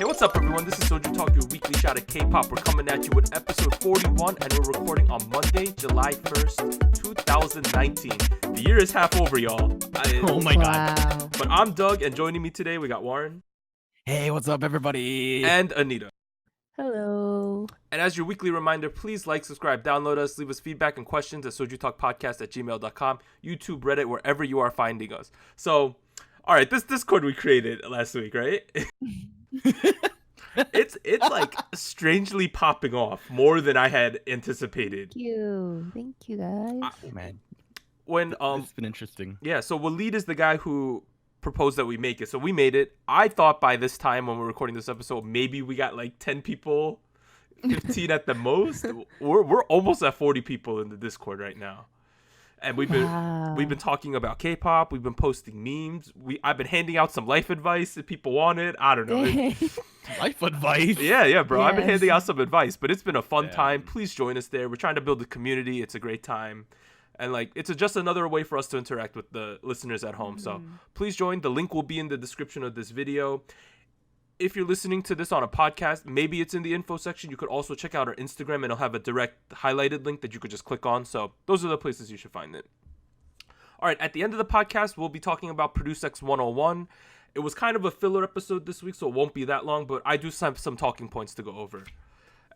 Hey, what's up, everyone? This is SojuTalk, your weekly shot at K-pop. We're coming at you with episode 41, and we're recording on Monday, July 1st, 2019. The year is half over, y'all. Oh my god. But I'm Doug, and joining me today, we got Warren. Hey, what's up, everybody? And Anita. Hello. And as your weekly reminder, please like, subscribe, download us, leave us feedback and questions at SojuTalkPodcast@gmail.com, YouTube, Reddit, wherever you are finding us. So, all right, this Discord we created last week, right? it's like strangely popping off more than I had anticipated. Thank you guys. Man, When it's been interesting. Yeah, so Waleed is the guy who proposed that we make it. So we made it. I thought by this time when we're recording this episode, maybe we got like 10 people, 15 at the most. We're almost at 40 people in the Discord right now. And we've been talking about K-pop. We've been posting memes. I've been handing out some life advice if people want it. I don't know. Life advice? Yeah, bro. Yes. I've been handing out some advice, but it's been a fun Yeah. time. Please join us there. We're trying to build a community. It's a great time. And like it's just another way for us to interact with the listeners at home. So please join. The link will be in the description of this video. If you're listening to this on a podcast, maybe it's in the info section. You could also check out our Instagram, and it'll have a direct highlighted link that you could just click on. So those are the places you should find it. All right, at the end of the podcast, we'll be talking about Produce X 101. It was kind of a filler episode this week, so it won't be that long, but I do have some talking points to go over.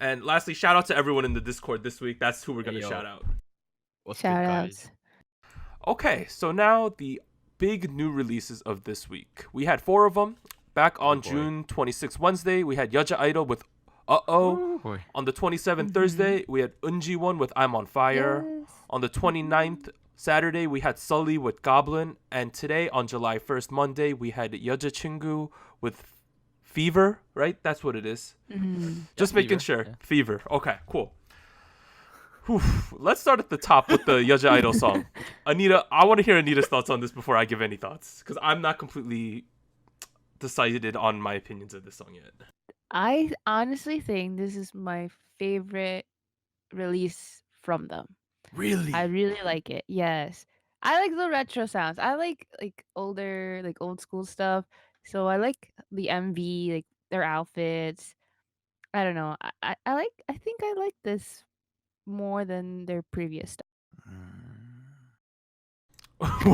And lastly, shout out to everyone in the Discord this week. That's who we're going to shout out. What's Shout good, outs. guys? Okay, so now the big new releases of this week. We had 4 of them. Back on boy. June 26th, Wednesday, we had I-DLE with Uh-Oh. Oh boy. On the 27th, Thursday, we had Eun Jiwon with I'm on Fire. Yes. On the 29th, Saturday, we had Sulli with Goblin. And today, on July 1st, Monday, we had 여자친구 with Fever, right? That's what it is. Just making Fever, sure. yeah. Fever. Okay, cool. Whew. Let's start at the top with the I-DLE song. Anita, I want to hear Anita's thoughts on this before I give any thoughts, because I'm not completely decided on my opinions of this song yet. I honestly think this is my favorite release from them. Really? I really like it. Yes. I like the retro sounds. I like older, like old school stuff. So I like the MV, like their outfits. I don't know. I think I like this more than their previous stuff.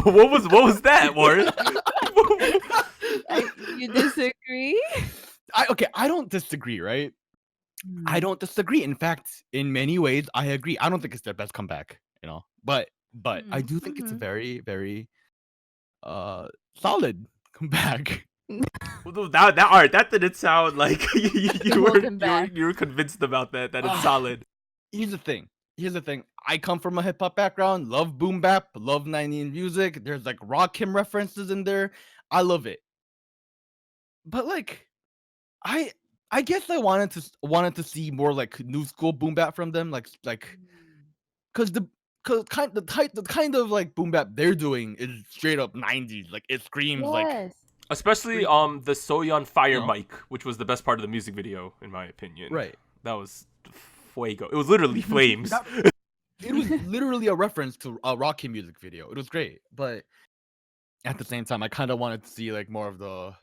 what was that, Warren? You disagree? I don't disagree, right? I don't disagree. In fact, in many ways, I agree. I don't think it's their best comeback, but I do think it's a very, very solid comeback. That art, that didn't sound like you Welcome back. were convinced about that it's solid. Here's the thing. I come from a hip hop background, love boom bap, love 90s music. There's like Rakim references in there. I love it. But like I guess I wanted to see more like new school boom bap from them, like the kind of like boom bap they're doing is straight up 90s. Like it screams like Yes. Especially the Soyeon Fire No. mic, which was the best part of the music video, in my opinion. right. That was fuego. It was literally flames. It was literally a reference to a Rocky music video. It was great, but at the same time, I kind of wanted to see like more of the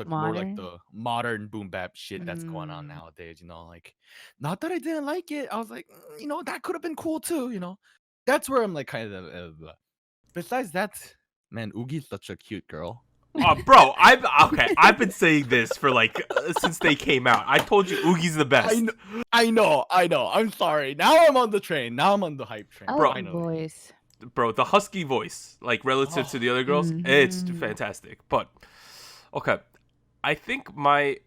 more like Modern? the modern boom bap shit that's going on Mm. nowadays. Like not that I didn't like it. I was like, that could have been cool too. That's where I'm like kind of. Besides that, man, Oogi's such a cute girl. Bro, I've been saying this for like since they came out. I told you Oogie's the best. I know. I'm sorry. Now I'm on the train. Now I'm on the hype train. I Bro, like I the know. voice. Bro, the husky voice, like relative to the other girls, it's fantastic. But okay, I think I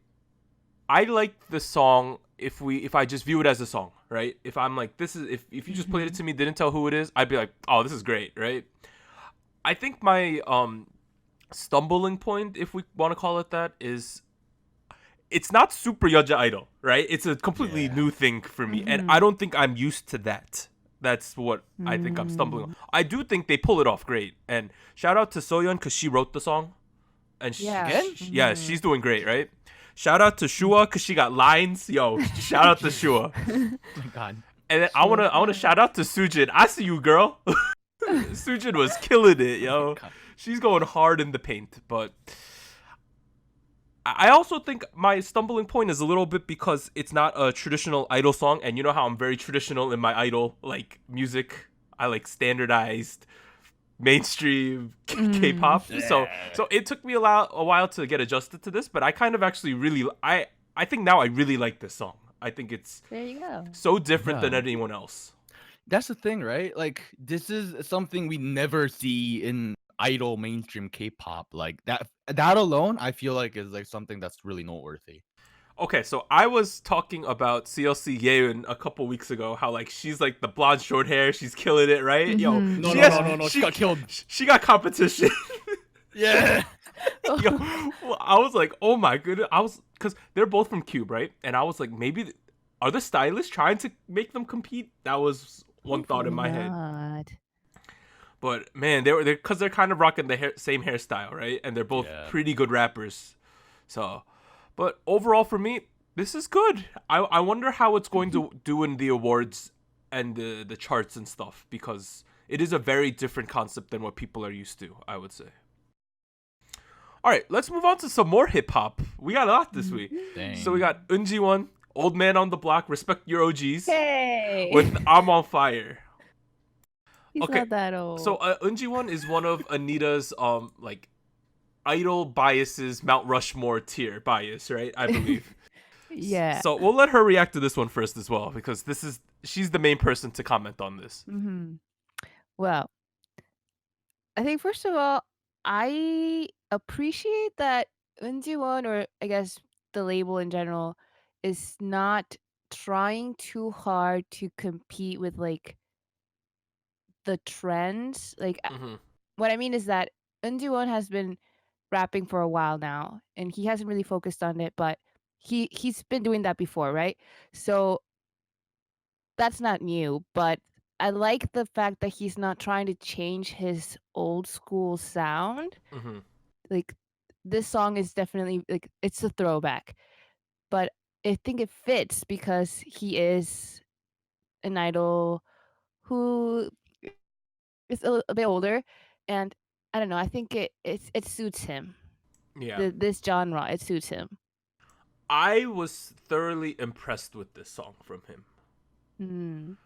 like the song if I just view it as a song, right? If I'm like this is if you just played it to me, didn't tell who it is, I'd be like, oh, this is great, right? I think my stumbling point, if we want to call it that, is it's not super I-DLE, right? It's a completely new thing for me, and I don't think I'm used to that. That's what I think I'm stumbling on. I do think they pull it off great, and shout out to Soyeon because she wrote the song, and Yeah. she's doing great, right? Shout out to Shua because she got lines. Yo, shout out to Shua. Oh my god. And then I wanna shout out to Sujin. I see you, girl. Sujin was killing it, yo. God. She's going hard in the paint, but I also think my stumbling point is a little bit because it's not a traditional idol song, and you know how I'm very traditional in my idol like music. I like standardized mainstream K-pop. So it took me a while to get adjusted to this, but I kind of actually really I think now I really like this song. I think it's There you go. so different than Yeah. anyone else. That's the thing, right? Like, this is something we never see in idol mainstream K-pop. Like that alone, I feel like is like something that's really noteworthy. Okay, so I was talking about CLC Yeun a couple weeks ago, how like she's like the blonde short hair, she's killing it, right? Yo, Mhm. No, she no, has- no, no, no. She got killed. She got competition. Yeah. Yo, well, I was like, oh my goodness. Because they're both from Cube, right? And I was like, maybe, are the stylists trying to make them compete? That was one thought in my head. Not. But man, because they're kind of rocking the same hairstyle, right? And they're both Yeah. pretty good rappers. So, but overall for me, this is good. I wonder how it's going to do in the awards and the charts and stuff, because it is a very different concept than what people are used to, I would say. All right, let's move on to some more hip hop. We got a lot this week. Dang. So we got Eun Jiwon, Old Man on the Block, Respect Your OGs, Hey. with I'm on Fire. He's okay, not that old. So Eun Jiwon is one of Anita's like idol biases, Mount Rushmore tier bias, right? I believe. yeah. So we'll let her react to this one first as well, because she's the main person to comment on this. Mm-hmm. Well, I think first of all, I appreciate that Eun Jiwon, or I guess the label in general, is not trying too hard to compete with like the trends. Like Hmm. what I mean is that Eun Jiwon has been rapping for a while now, and he hasn't really focused on it, but he's been doing that before, right? So that's not new, but I like the fact that he's not trying to change his old school sound. Hmm. Like this song is definitely like it's a throwback, but I think it fits because he is an idol who is a bit older, and I don't know. I think it suits him. Yeah. This genre, it suits him. I was thoroughly impressed with this song from him.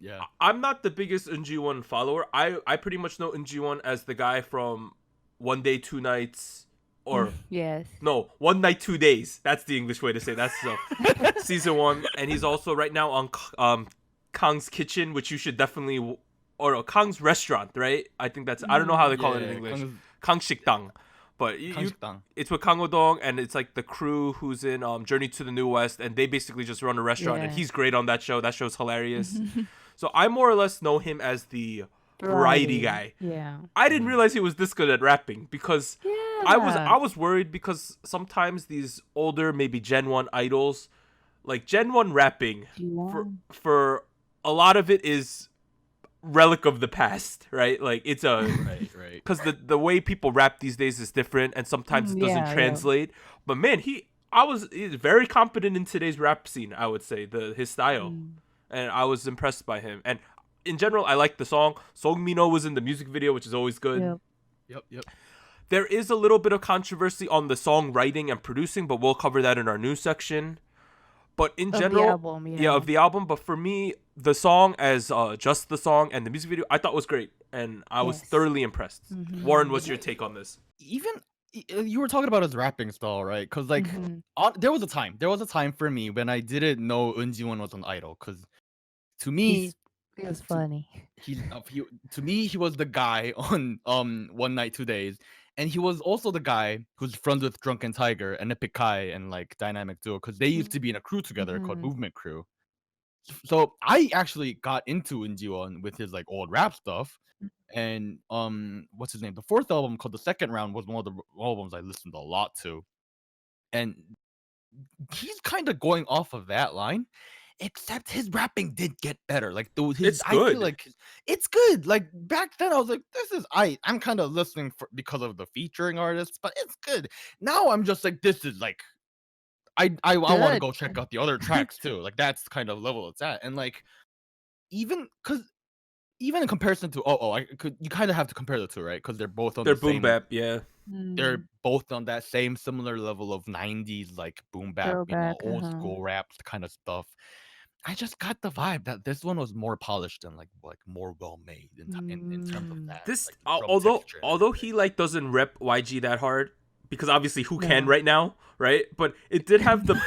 Yeah. I'm not the biggest Eun Jiwon follower. I pretty much know Eun Jiwon as the guy from One Day, Two Nights, or Yes. no, One Night, 2 Days. That's the English way to say it. That's season 1, and he's also right now on Kang's Kitchen, which you should definitely, or no, Kang's Restaurant, right? I think that's, I don't know how they call it in English. Kang Shikdang. But it's with Kang Odong, and it's like the crew who's in Journey to the New West, and they basically just run a restaurant, and Yeah. he's great on that show. That show's hilarious. So I more or less know him as the variety guy. Yeah. I didn't realize he was this good at rapping, because Yeah. I was worried, because sometimes these older, maybe Gen 1 idols, like Gen 1 rapping, for a lot of it is relic of the past, right? Like it's a Right. because the way people rap these days is different, and sometimes it doesn't Yeah. translate. But man, he's very competent in today's rap scene, I would say, his style, and I was impressed by him. And in general, I like the song. Song Mino was in the music video, which is always good. Yep. Yep. There is a little bit of controversy on the song writing and producing, but we'll cover that in our news section. But in general, album, yeah. of the album. But for me, the song as just the song and the music video, I thought was great, and I was Yes. thoroughly impressed. Warren, what's your take on this? Even you were talking about his rapping style, right? Because like there was a time for me when I didn't know Eun Jiwon was an idol. Because to me, It was funny. to me he was the guy on One Night, 2 Days, and he was also the guy who's friends with Drunken Tiger and Epic Kai and like Dynamic Duo, because they used to be in a crew together called Movement Crew. So I actually got into Eun Jiwon with his like old rap stuff. And what's his name? The fourth album, called The Second Round, was one of the albums I listened a lot to. And he's kind of going off of that line, except his rapping did get better. Like It's I feel good. like it's good. Like back then I was like, this is I'm kind of listening because of the featuring artists, but it's good. Now I'm just like, this is like I want to Good. go check out the other tracks too. Like that's kind of level it's at. And like even in comparison to you kind of have to compare the two, right? Because they're both on They're the boom same bap, yeah. they're Mm. both on that same similar level of 90s like boom bap, Throwback, old school rap kind of stuff. I just got the vibe that this one was more polished and like more well made in terms of Mm. that, This like the drum although texture and although everything. he like doesn't rep YG that hard, because obviously who can No. right now, right? But it did have the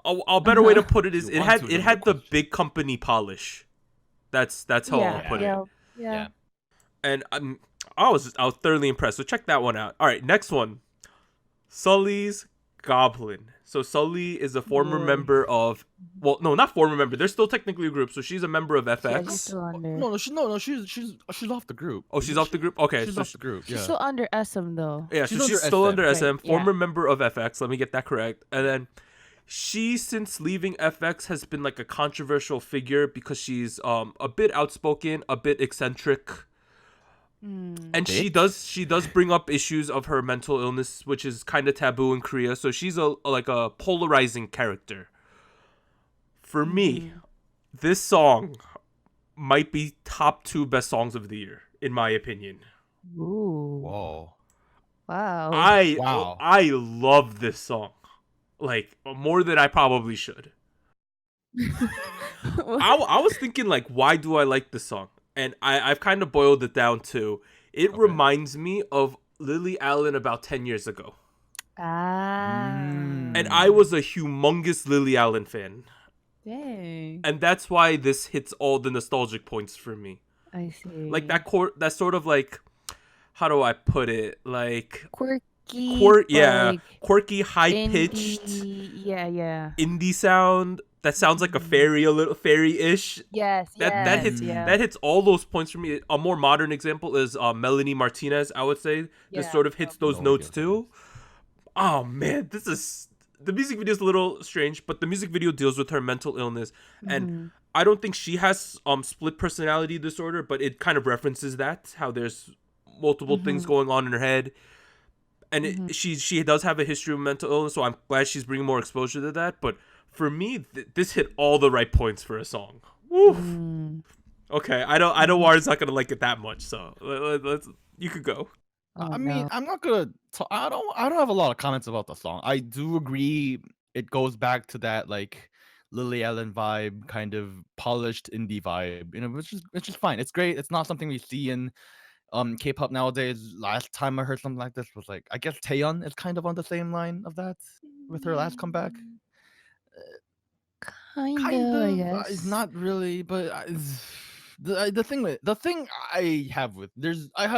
a better way to Uh-huh. put it If is you want to, it then the had the question. big company polish. That's how I'll Yeah, put it. yeah, Yeah. yeah. And I was thoroughly impressed. So check that one out. All right, next one. Sulli's Goblin. So Sulli is a former Boy. member of, well, no, not former member. They're still technically a group. So she's a member of Yeah, she's FX. still under. No, she's off the group. Oh, she's Isn't off the she? group. Okay, She's so off the group. She's Yeah. still under SM though. yeah, She's so under she's still under Right, SM, yeah. former member of FX. Let me get that correct. And then she, since leaving FX, has been like a controversial figure because she's a bit outspoken, a bit eccentric, Mm. and she does bring up issues of her mental illness, which is kind of taboo in Korea. So she's like a polarizing character. For me, this song might be top 2 best songs of the year, in my opinion. Ooh. Whoa. Wow. Wow. I love this song, like more than I probably should. I was thinking like, why do I like this song? And I've kind of boiled it down to it Okay. reminds me of Lily Allen about 10 years ago. And I was a humongous Lily Allen fan. Dang. And that's why this hits all the nostalgic points for me. I see. Like that sort of like, how do I put it? Like quirky. like, quirky, high pitched Yeah. indie sound that sounds like a little fairy-ish. Yes. That hits all those points for me. A more modern example is Melanie Martinez, I would say. This sort of hits those notes too. Oh man, the music video is a little strange, but the music video deals with her mental illness, and I don't think she has split personality disorder, but it kind of references that, how there's multiple things going on in her head, and she does have a history of mental illness, so I'm glad she's bringing more exposure to that. But for me, this hit all the right points for a song. Woo. Okay, I know Warren's not gonna like it that much, so let's you could go. I mean, I'm not gonna. I don't have a lot of comments about the song. I do agree. It goes back to that like Lily Allen vibe, kind of polished indie vibe. Which is fine. It's great. It's not something we see in K-pop nowadays. Last time I heard something like this was like, I guess Taeyeon is kind of on the same line of that with her last comeback. Kind of, I guess. It's not really, but the thing I have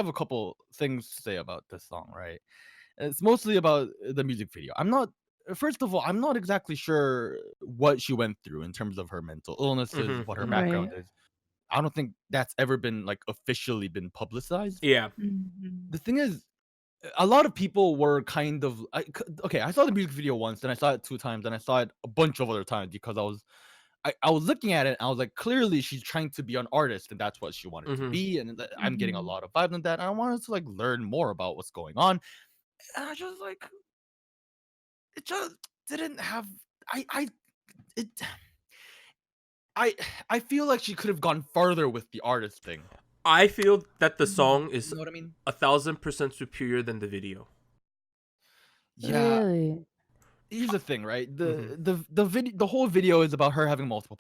a couple things to say about this song, right? It's mostly about the music video. First of all, I'm not exactly sure what she went through in terms of her mental illnesses, what her background is. I don't think that's ever been like officially been publicized. Yeah. The thing is, a lot of people were kind of I saw the music video once, and I saw it 2 times, and I saw it a bunch of other times because I was looking at it, and I was like, clearly she's trying to be an artist, and that's what she wanted to be, and I'm getting a lot of vibe on that, and I wanted to like learn more about what's going on, and I just like, it just didn't have. It. I feel like she could have gone further with the artist thing. I feel that the song is, You know what I mean? 1,000% superior than the video. Yeah. Really? Here's the thing, right? The whole video is about her having multiple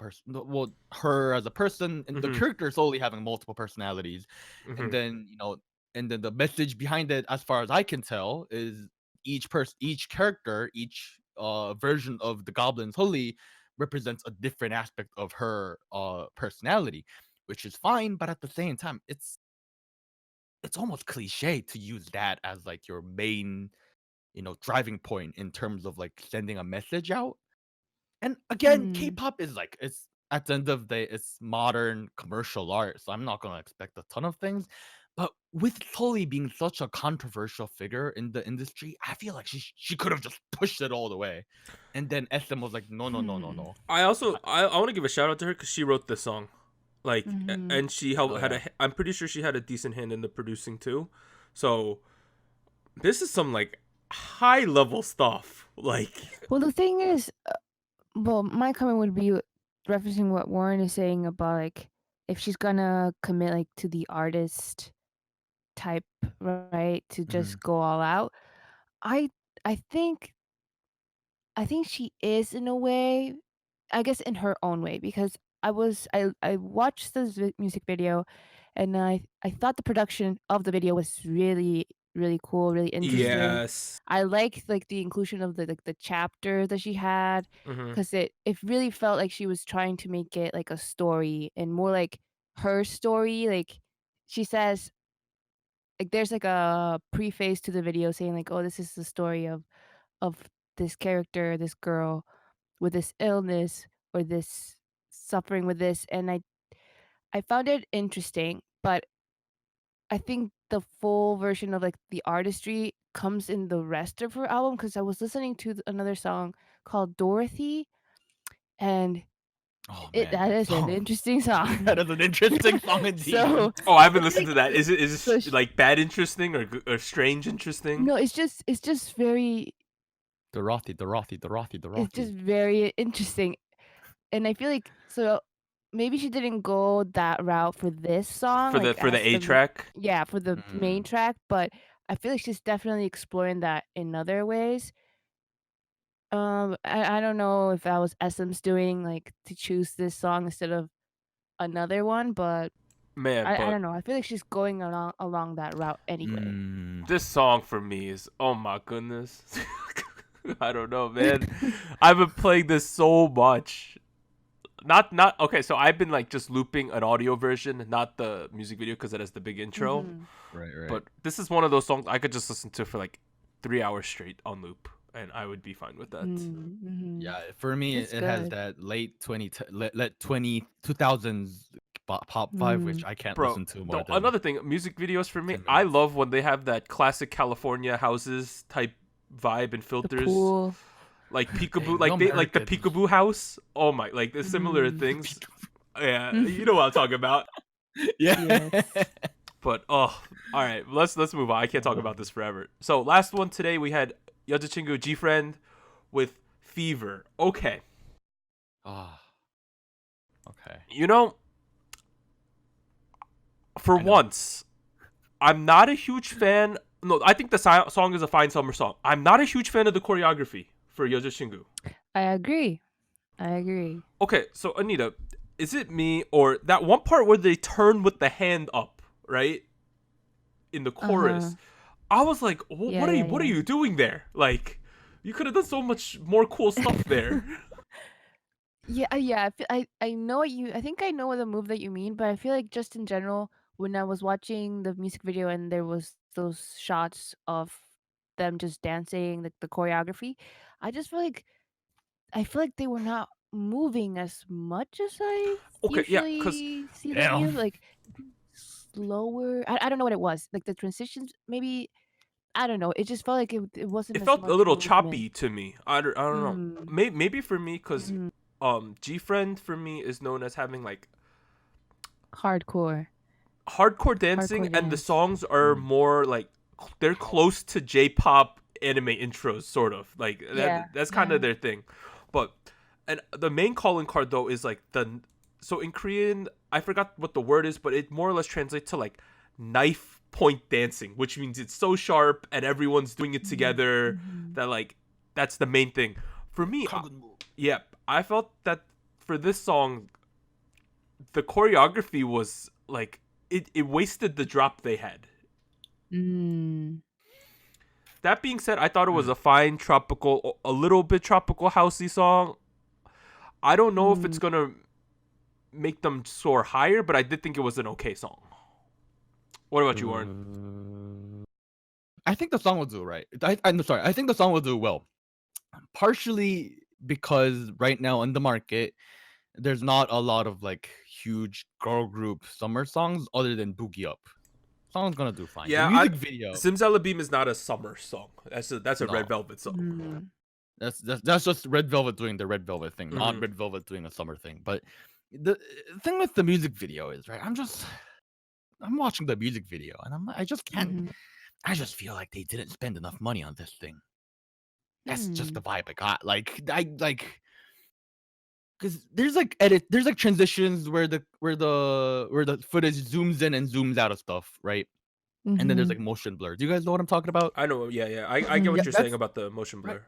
her as a person, and the character solely having multiple personalities, and then the message behind it, as far as I can tell, is each character, each version of the Goblin Sulli represents a different aspect of her personality, which is fine, but at the same time, it's almost cliche to use that as like your main driving point in terms of like sending a message out. And again, K-pop is like, it's at the end of the day, it's modern commercial art, so I'm not gonna expect a ton of things. But with Sulli being such a controversial figure in the industry, I feel like she could have just pushed it all the way, and then SM was like, no. I want to give a shout out to her because she wrote this song, like, and she helped I'm pretty sure she had a decent hand in the producing too. So this is some like high level stuff. Like, well, the thing is, my comment would be referencing what Warren is saying about like if she's gonna commit like to the artist type, right? To Mhm. just go all out. I I think she is in a way, I guess in her own way, because I watched this music video, and I thought the production of the video was really really cool, really interesting. Yes. I like the inclusion of the chapter that she had, Hmm. because it really felt like she was trying to make it like a story and more like her story. Like she says, like there's like a preface to the video saying like, oh, this is the story of this character, this girl with this illness or this suffering with this, and I found it interesting, but I think the full version of like the artistry comes in the rest of her album, because I was listening to another song called Dorothy, and Oh it man, that that is an song. interesting song. That is an interesting song indeed. So Oh, I haven't I listened think to that. Is so it like bad interesting or strange interesting? no, it's just very Dorothy, Dorothy, Dorothy, it's just Dorothy. very interesting. And I feel like so maybe she didn't go that route for this song, For the like for the as A track? yeah, for the main Mm. track, but I feel like she's definitely exploring that in other ways. I don't know if that was SM's doing, like to choose this song instead of another one, but Man, I but don't know. I feel like she's going along that route anyway. Mm. this song for me is, oh my goodness. I don't know, man. I've been playing this so much. Not okay, so I've been like just looping an audio version, not the music video because it has the big intro. Mhm. Right, right. But this is one of those songs I could just listen to for like 3 hours straight on loop, and I would be fine with that. Mhm. Yeah, for me, It's it has good. that late 2000s pop vibe, which Mm. I can't Bro, listen to more than another thing, music videos for me, 10 I minutes. love when they have that classic California houses type vibe and The filters, pool. like peekaboo, Dang, real like the Americans. peekaboo house. Oh my, like the similar Mhm. things. Yeah, you know what I'm talking about. Yeah. Yes. But oh, all right, let's move on. I can't talk about this forever. So last one today we had 여자친구 GFriend with Fever. Okay, Ah, okay. you know, for I know. once, I'm not a huge fan. No, I think the song is a fine summer song. I'm not a huge fan of the choreography for 여자친구. I agree. I agree. Okay, so Anita, is it me or that one part where they turn with the hand up, right? In the Uh-huh. chorus. I was like, Yeah, what are yeah, you doing there? Like, you could have done so much more cool stuff yeah. there. Yeah, yeah. I know what you. I think I know what the move that you mean, but I feel like just in general, when I was watching the music video and there was those shots of them just dancing, like the choreography, I just feel like they were not moving as much as I Okay, yeah, cuz usually see them Damn. move, like slower. I don't know what it was. Like the transitions, maybe I don't know. It just felt like it wasn't it as felt a much little movement. choppy to me. I don't know. Mm, Maybe for me cuz mm, GFriend for me is known as having like hardcore, hardcore dancing, hardcore and the dance. songs are Mm. more like they're close to J-pop anime intros, sort of like Yeah, that's kind of yeah. their thing. But and the main calling card though is like the so in Korean I forgot what the word is, but it more or less translates to like knife point dancing, which means it's so sharp and everyone's doing it together Mhm. that like that's the main thing for me. Kagun move. Yeah, I felt that for this song the choreography was like it wasted the drop they had. Mm. That being said, I thought it was Mm. a fine tropical, a little bit tropical housey song. I don't know if it's Mm. gonna make them soar higher, but I did think it was an okay song. What about you, Warren? I think the song will do right. I'm sorry. I think the song will do well. Partially because right now on the market, there's not a lot of like huge girl group summer songs other than Boogie Up. Song's gonna do fine. The Yeah, music video, Simsalabim is not a summer song. That's a Red no. Velvet song. Mm. That's just Red Velvet doing the Red Velvet thing, not Mhm. Red Velvet doing a summer thing. But the thing with the music video is right. I'm watching the music video and I just can't. Mhm. I just feel like they didn't spend enough money on this thing. That's just the Hmm. vibe I got. Like I like because there's like transitions where the footage zooms in and zooms out of stuff, right? and then there's Mhm. like motion blur. Do you guys know what I'm talking about? I know. Yeah. I get what Mhm. Yeah, you're saying that's about the motion right. blur.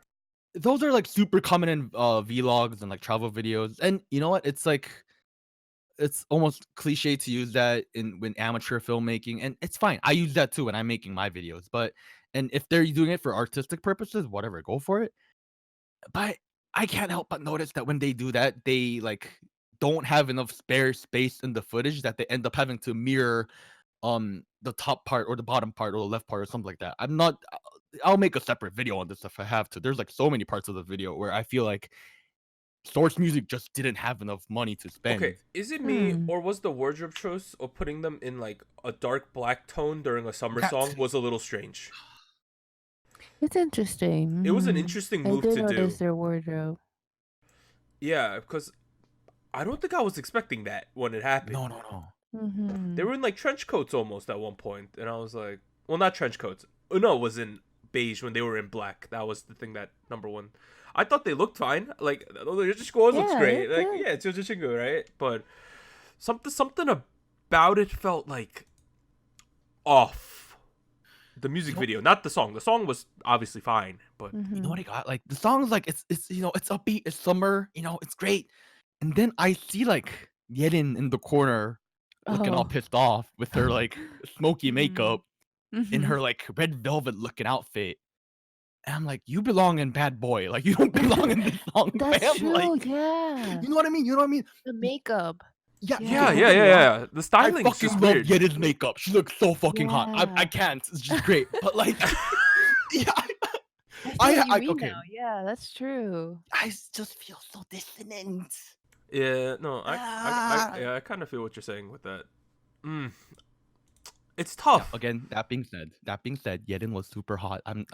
Those are like super common in vlogs and like travel videos. And you know what? It's like it's almost cliche to use that in when amateur filmmaking, and it's fine. I use that too when I'm making my videos. But and if they're doing it for artistic purposes, whatever, go for it. But I can't help but notice that when they do that, they like don't have enough spare space in the footage that they end up having to mirror the top part or the bottom part or the left part or something like that. I'm not I'll make a separate video on this if I have to. There's like so many parts of the video where I feel like Source Music just didn't have enough money to Okay, spend. is it me Hmm. or was the wardrobe choice of putting them in like a dark black tone during a summer That song was a little strange? It's interesting. It was an Mhm. interesting I move did to notice do. their wardrobe. Yeah, because I don't think I was expecting that when it happened. No. They Mhm. were in like trench coats almost at one point, and I was like, well, not trench coats. Oh, no, it was in beige when they were in black. That was the thing that number one. I thought they looked fine. Like, your score looks Yeah, great. they're Like, good. yeah, it's Jojo Chingu, right? But something about it felt like off. The music You know, video, not the song. The song was obviously fine, but you know what Mhm. I got? Like the song's like it's it's upbeat, it's summer, it's great. And then I see like Yedin in the corner looking all Oh. pissed off with her like smoky Mhm. makeup in Mhm. her like red velvet looking outfit. And I'm like, you belong in Bad Boy. Like you don't belong in this song, That's fam. true, Like, yeah. you know what I mean? You know what I mean? The makeup. Yeah, yeah, okay, don't yeah, Yeah. get yeah, me wrong. yeah. The I styling's fucking just love weird. Yedid's makeup. She looks so fucking hot. I Yeah. can't. It's just great. But like, yeah, I see I, what you I mean okay. now. Yeah, that's true. Just feel so dissonant. Yeah, no, Ah. yeah, I kind of feel what you're saying with that. Mm, it's Yeah. tough, Again, that being said, Yedin was super hot. I'm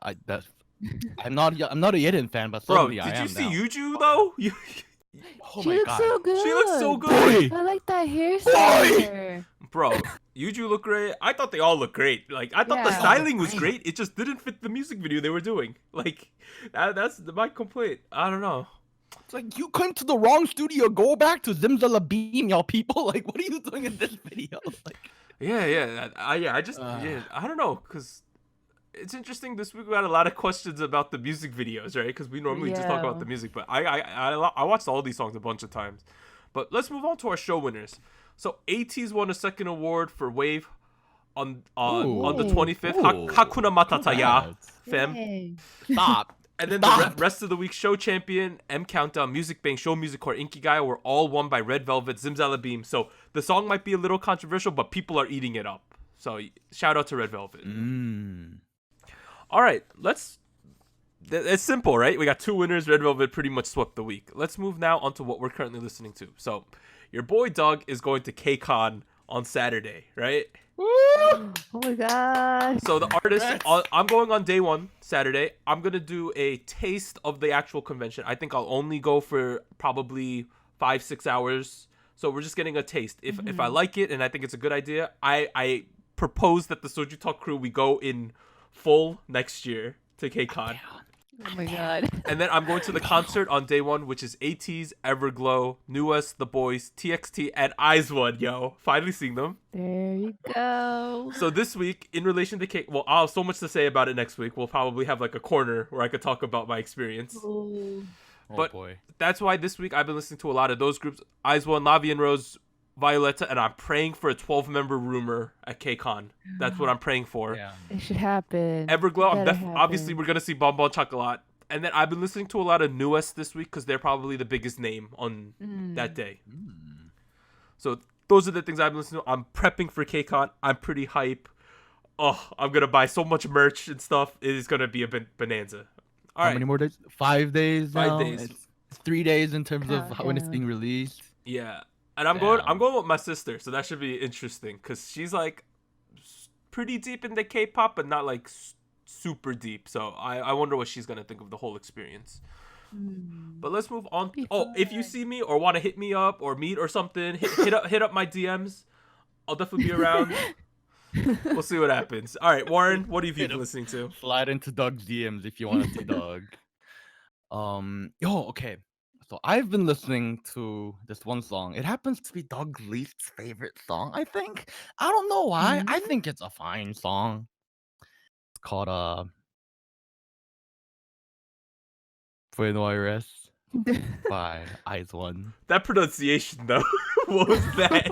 not a Yedin fan, but bro. suddenly I Did you am see now. Yuju though? You, Oh She my looks god, so she looks so good. good, boy, I like that hairstyle on boy. her. bro. Yuju looked great. I thought they all looked great. Like I thought the They all Yeah. look styling was great. great. It just didn't fit the music video they were doing. Like that's my complaint. I don't know. It's like you came to the wrong studio. Go back to Zimzalabim, y'all people. Like, what are you doing in this video? Like, Yeah. I just uh, I don't know because it's interesting. This week we had a lot of questions about the music videos, right? Because we normally just talk about Yeah. the music, but I watched all these songs a bunch of times. But let's move on to our show winners. So ATEEZ won a second award for Wave on the ooh, Yay. 25th. ooh, Hakuna Matataya, congrats. fam. Yay. Stop, And then the stop. rest of the week, show champion, M Countdown, Music Bank, Show Music Core, Inkigayo were all won by Red Velvet, Zimzalabim. So the song might be a little controversial, but people are eating it up. So shout out to Red Velvet. All right, it's simple, right? We got two winners. Red Velvet pretty much swept the week. Let's move now onto what we're currently listening to. So your boy Doug is going to KCON on Saturday, right? Oh my gosh. So the artist, Congrats. I'm going on day one, Saturday. I'm going to do a taste of the actual convention. I think I'll only go for probably 5-6 hours. So we're just getting a taste. If I like it and I think it's a good idea, I propose that the SojuTalk Crew, we go in full next year to KCON. Oh my god. And then I'm going to the concert on day one, which is ATEEZ, Everglow, Newest, The Boys, TXT, and IZ*ONE, yo. Finally seeing them. There you go. So this week, in relation to K, well, I'll have so much to say about it next week. We'll probably have like a corner where I could talk about my experience. Ooh. Oh But boy. that's why this week I've been listening to a lot of those groups. IZ*ONE, Lavi and Rose, Violetta, and I'm praying for a 12-member rumor at KCON. That's what I'm praying for. Yeah. It should happen. Everglow, It better obviously happen. we're gonna see Bonbon Chocolat. And then I've been listening to a lot of Newest this week because they're probably the biggest name on that day. So those are the things I've been listening to. I'm prepping for KCON. I'm pretty hype. Oh, I'm gonna buy so much merch and stuff. It is gonna be a bonanza. All How right, many more days? 5 days 5 now? days. It's 3 days in terms of when it's Countdown. being released. Yeah, and I'm going Damn. with my sister, so that should be interesting because she's like pretty deep into K-pop, but not like super deep. So I wonder what she's gonna think of the whole experience. But let's move on. Be Oh, if you fun. see me or want to hit me up or meet or something, hit up my DMs. I'll definitely be around. We'll see what happens. All right, Warren, what have you been listening to? Slide into Doug's DMs if you want to see Doug. Okay. So I've been listening to this one song. It happens to be Doug's least favorite song, I think. I don't know why. I Mm? think it's a fine song. It's called Buenos Aires by IZ*ONE. That pronunciation, though. What was that?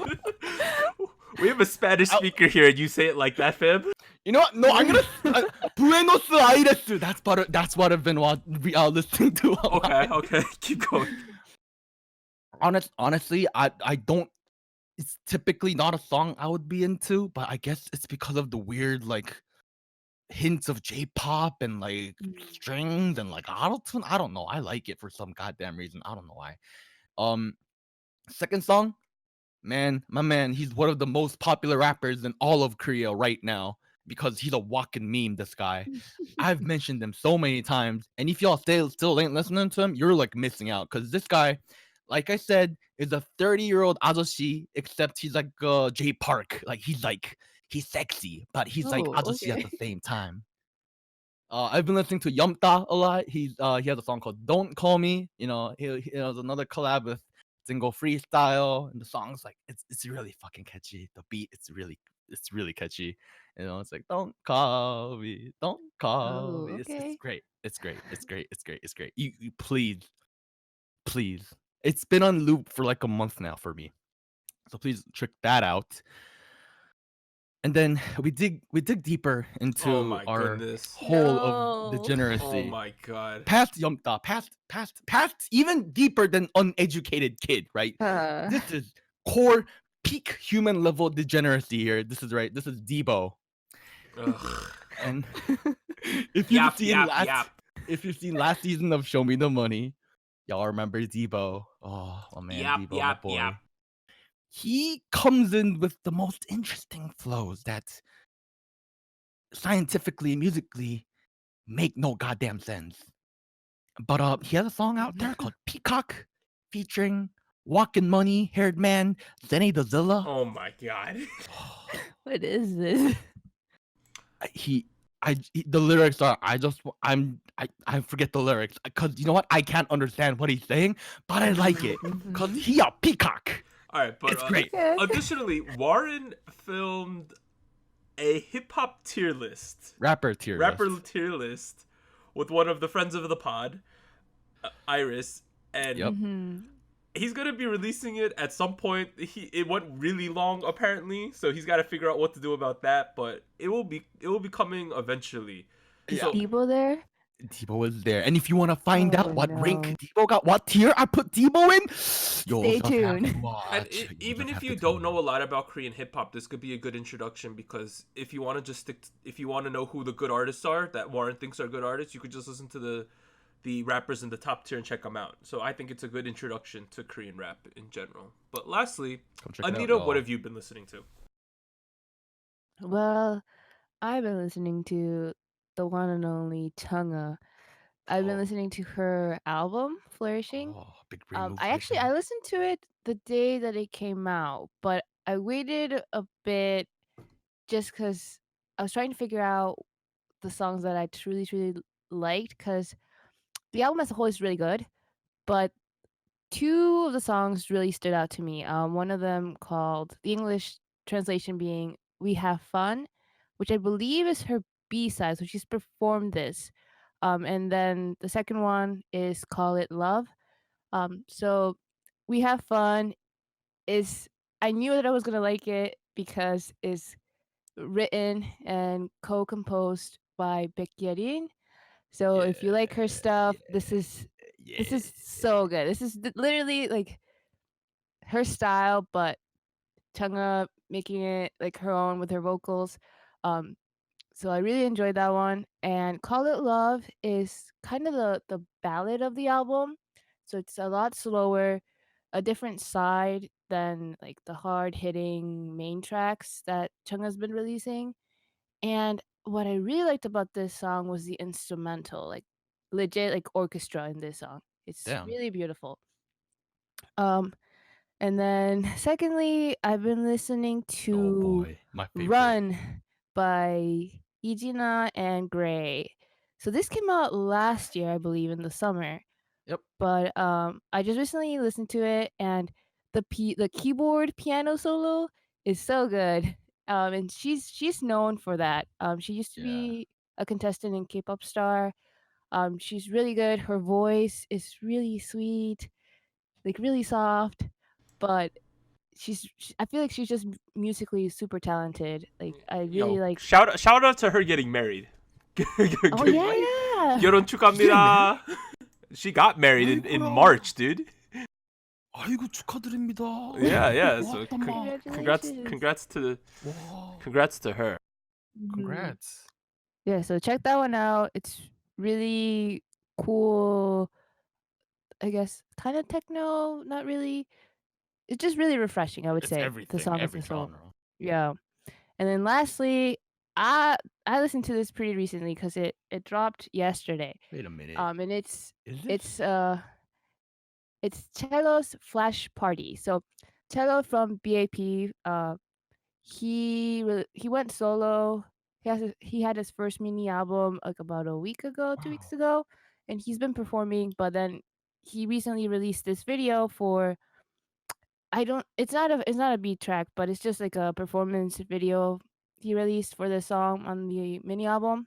We have a Spanish Ow. speaker here, and you say it like that, fam? You know what? No, I'm gonna Buenos Aires. That's what I've been listening to. A lot. Okay, keep going. Honestly, I don't. It's typically not a song I would be into, but I guess it's because of the weird like hints of J-pop and like strings and like auto-tune. I don't know. I like it for some goddamn reason. I don't know why. Second song, my man, he's one of the most popular rappers in all of Korea right now because he's a walking meme. This guy, I've mentioned him so many times, and if y'all still ain't listening to him, you're like missing out because this guy, like I said, is a 30-year-old azoshi, except he's like Jay Park. Like he's sexy, but he's like Oh, azoshi at okay. the same time. I've been listening to Yumta a lot. He has a song called "Don't Call Me." He has another collab with Single Freestyle, and the song's like it's really fucking catchy. The beat it's really catchy. It's like "Don't call me, don't call Oh, me." It's okay. great. It's great. It's great. It's great. It's great. You please. It's been on loop for like a month now for me. So please check that out. And then we dig deeper Oh into my our goodness. hole of No. Oh degeneracy. my god. Past Yumta, past even deeper than uneducated kid, right? This is core peak human level degeneracy here. This is right. This is Debo. Ugh. And if you've seen Yap. if you've seen last season of Show Me the Money, y'all remember Debo. Oh my man, Debo, my boy. Yap. He comes in with the most interesting flows that scientifically, musically make no goddamn sense. But he has a song out there called Peacock featuring Walkin' Money, Haired Man, Zenny the Zilla. Oh my god. What is this? The lyrics are I forget the lyrics because you know what, I can't understand what he's saying, but I like it because he a peacock. Alright, but It's great. Okay. additionally, Warren filmed a hip hop tier list. Rapper tier list. With one of the friends of the pod, Iris, and Yep. he's gonna be releasing it at some point. It went really long apparently, so he's got to figure out what to do about that. But it will be coming eventually. Is So Debo there? Debo was there, and if you want to find out Oh, what no. rank Debo got, what tier I put Debo in, you'll Stay just have to tuned. watch. and You'll even just if have you to don't tune know in. a lot about Korean hip hop, this could be a good introduction because if you want to if you want to know who the good artists are that Warren thinks are good artists, you could just listen to the rappers in the top tier and check them out. So I think it's a good introduction to Korean rap in general. But lastly, Come check it out, Anita, what y'all. have you been listening to? Well, I've been listening to the one and only Chungha. I've been Oh. listening to her album, Flourishing. Oh, big brain moves I right there. listened to it the day that it came out, but I waited a bit just because I was trying to figure out the songs that I truly liked because the album as a whole is really good, but two of the songs really stood out to me. One of them called the English translation being "We Have Fun," which I believe is her B-side, so she's performed this. And then the second one is "Call It Love." So "We Have Fun" is I knew that I was gonna like it because it's written and co-composed by Baekhyun. So if you like her stuff, this is so good. This is literally like her style, but Chungha making it like her own with her vocals. Um, so I really enjoyed that one. And Call It Love is kind of the ballad of the album. So it's a lot slower, a different side than like the hard hitting main tracks that Chungha's been releasing. And what I really liked about this song was the instrumental, like legit like orchestra in this song. It's Damn. really beautiful. Um and then secondly, I've been listening Oh to boy, my favorite. Run by Ijina and Gray. So this came out last year, I believe, in the summer. Yep. But I just recently listened to it, and the keyboard piano solo is so good. And she's known for that. She used to Yeah. be a contestant in K-pop Star. She's really good. Her voice is really sweet, like really soft, but I feel like she's just musically super talented. Like I really Yo, like. shout out to her getting married. Oh yeah. 결혼 She's getting married? 축하합니다. She got married in 아이고야. March, dude. 아이고 축하드립니다. Yeah. So 왔다 마. Congratulations. 와. congrats to her. Mhm. Congrats. Yeah, so check that one out. It's really cool. I guess kind of techno, not really. It's just really refreshing, I would It's say. The everything, song as every a whole. genre. Yeah. And then lastly, I listened to this pretty recently because it dropped yesterday. Wait a minute. And it's Is this? it's Cello's Flash Party. So Cello from BAP, he went solo. He had his first mini album like about a week ago, 2 weeks Wow. ago, and he's been performing. But then he recently released this video for I don't. It's not a beat track, but it's just like a performance video he released for the song on the mini album.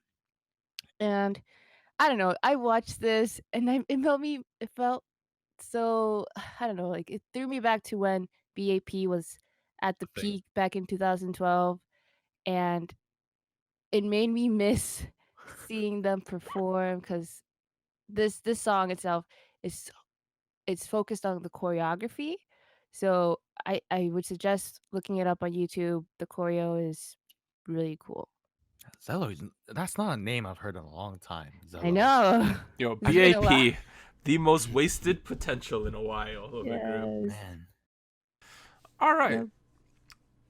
And I don't know. I watched this and it felt so I don't know, like it threw me back to when BAP was at the The thing. peak back in 2012, and it made me miss seeing them perform because this song itself is it's focused on the choreography. So I would suggest looking it up on YouTube. The choreo is really cool. That's not a name I've heard in a long time. I Zello. know. Yo, It's been a while. BAP, the most wasted potential in a while of a group. Yes. Man. All right. Yep.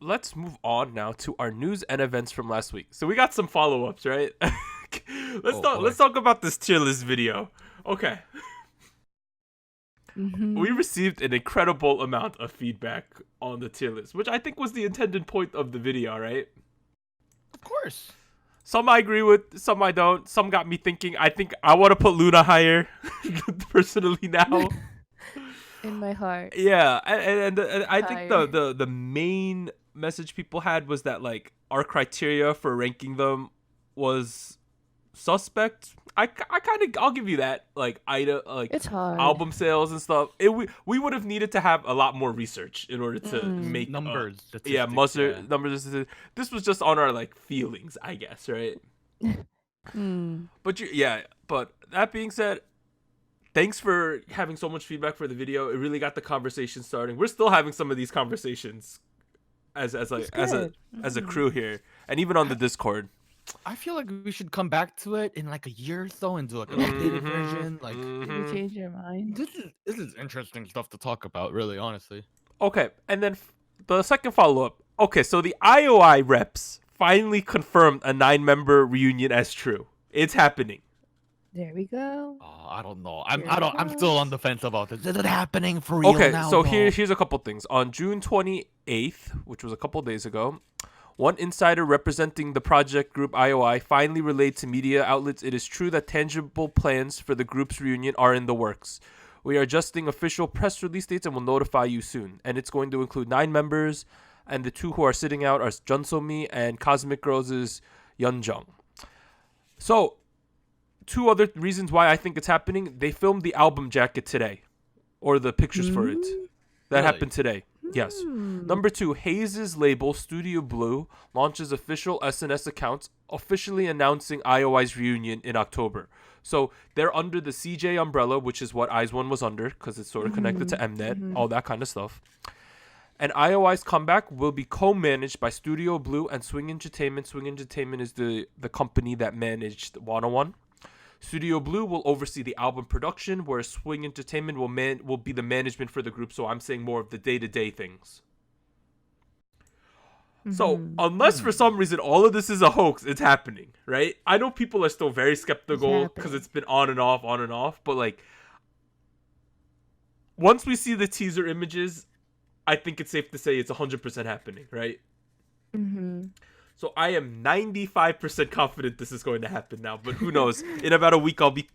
Let's move on now to our news and events from last week. So we got some follow-ups, right? Let's talk about this tier list video. Okay. Mhm. We received an incredible amount of feedback on the tier list, which I think was the intended point of the video, right? Of course. Some I agree with, some I don't. Some got me thinking. I think I want to put Luna higher, personally now. In my heart. Yeah, and I think Higher. the main message people had was that like our criteria for ranking them was suspect. I'll give you that. Like It's hard. album sales and stuff. We would have needed to have a lot more research in order to make Numbers. yeah, statistics, numbers. This was just on our like feelings, I guess, right? Mm. But that being said, thanks for having so much feedback for the video. It really got the conversation starting. We're still having some of these conversations as a crew here, and even on the Discord. I feel like we should come back to it in like a year or so and do like an updated version. Like Did you change your mind? this is interesting stuff to talk about, really, honestly. Okay, and then the second follow-up. Okay, so the IOI reps finally confirmed a 9-member reunion as true. It's happening. There we go. Oh, I don't know. Here I'm it still on the fence about this. Is it happening for real Okay, now? so though? here's a couple things. On June 28th, which was a couple days ago, one insider representing the project group IOI finally relayed to media outlets it is true that tangible plans for the group's reunion are in the works. We are adjusting official press release dates and will notify you soon. And it's going to include 9 members, and the 2 who are sitting out are Junsomi and Cosmic Girls' Yeonjung. So, 2 other reasons why I think it's happening. They filmed the album jacket today, or the pictures for it. That Really? happened today. Yes. Number 2, Hayes' label, Studio Blue, launches official SNS accounts officially announcing IOI's reunion in October. So they're under the CJ umbrella, which is what IZ*ONE was under, because it's sort of connected to Mnet, all that kind of stuff. And IOI's comeback will be co-managed by Studio Blue and Swing Entertainment. Swing Entertainment is the company that managed 101. Studio Blue will oversee the album production, whereas Swing Entertainment will be the management for the group. So I'm saying more of the day-to-day things. So unless for some reason all of this is a hoax, it's happening, right? I know people are still very skeptical because it's been on and off. But like, once we see the teaser images, I think it's safe to say it's 100% happening, right? So I am 95% confident this is going to happen now, but who knows? In about a week, I'll be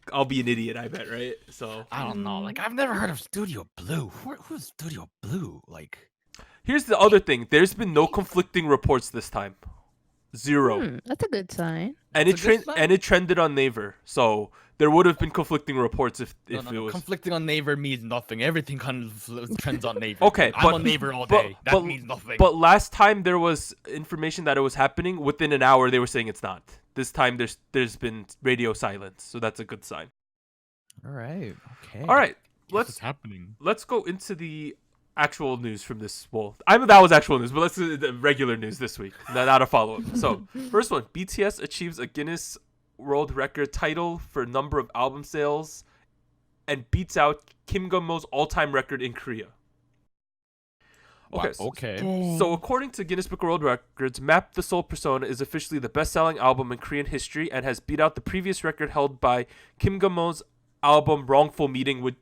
an idiot. I bet, right? So I don't know. Like I've never heard of Studio Blue. Who's Studio Blue? Like here's the other thing: there's been no conflicting reports this time, 0. That's a good sign. And That's a good sign? it trended on Naver, so there would have been conflicting reports if no, it no. was. Conflicting on Naver means nothing. Everything kind of trends on Naver. Okay, I'm on Naver all day. That means nothing. But last time there was information that it was happening. Within an hour, they were saying it's not. This time there's been radio silence, so that's a good sign. All right. Okay. All right, What's happening? let's go into the actual news from this. Well, I mean that was actual news, but let's do the regular news this week, not a follow up. So first one, BTS achieves a Guinness World Record title for number of album sales, and beats out Kim Gun-mo's all-time record in Korea. Okay. Wow, okay. So according to Guinness Book of World Records, Map the Soul Persona is officially the best-selling album in Korean history and has beat out the previous record held by Kim Gun-mo's album Wrongful Meeting. What?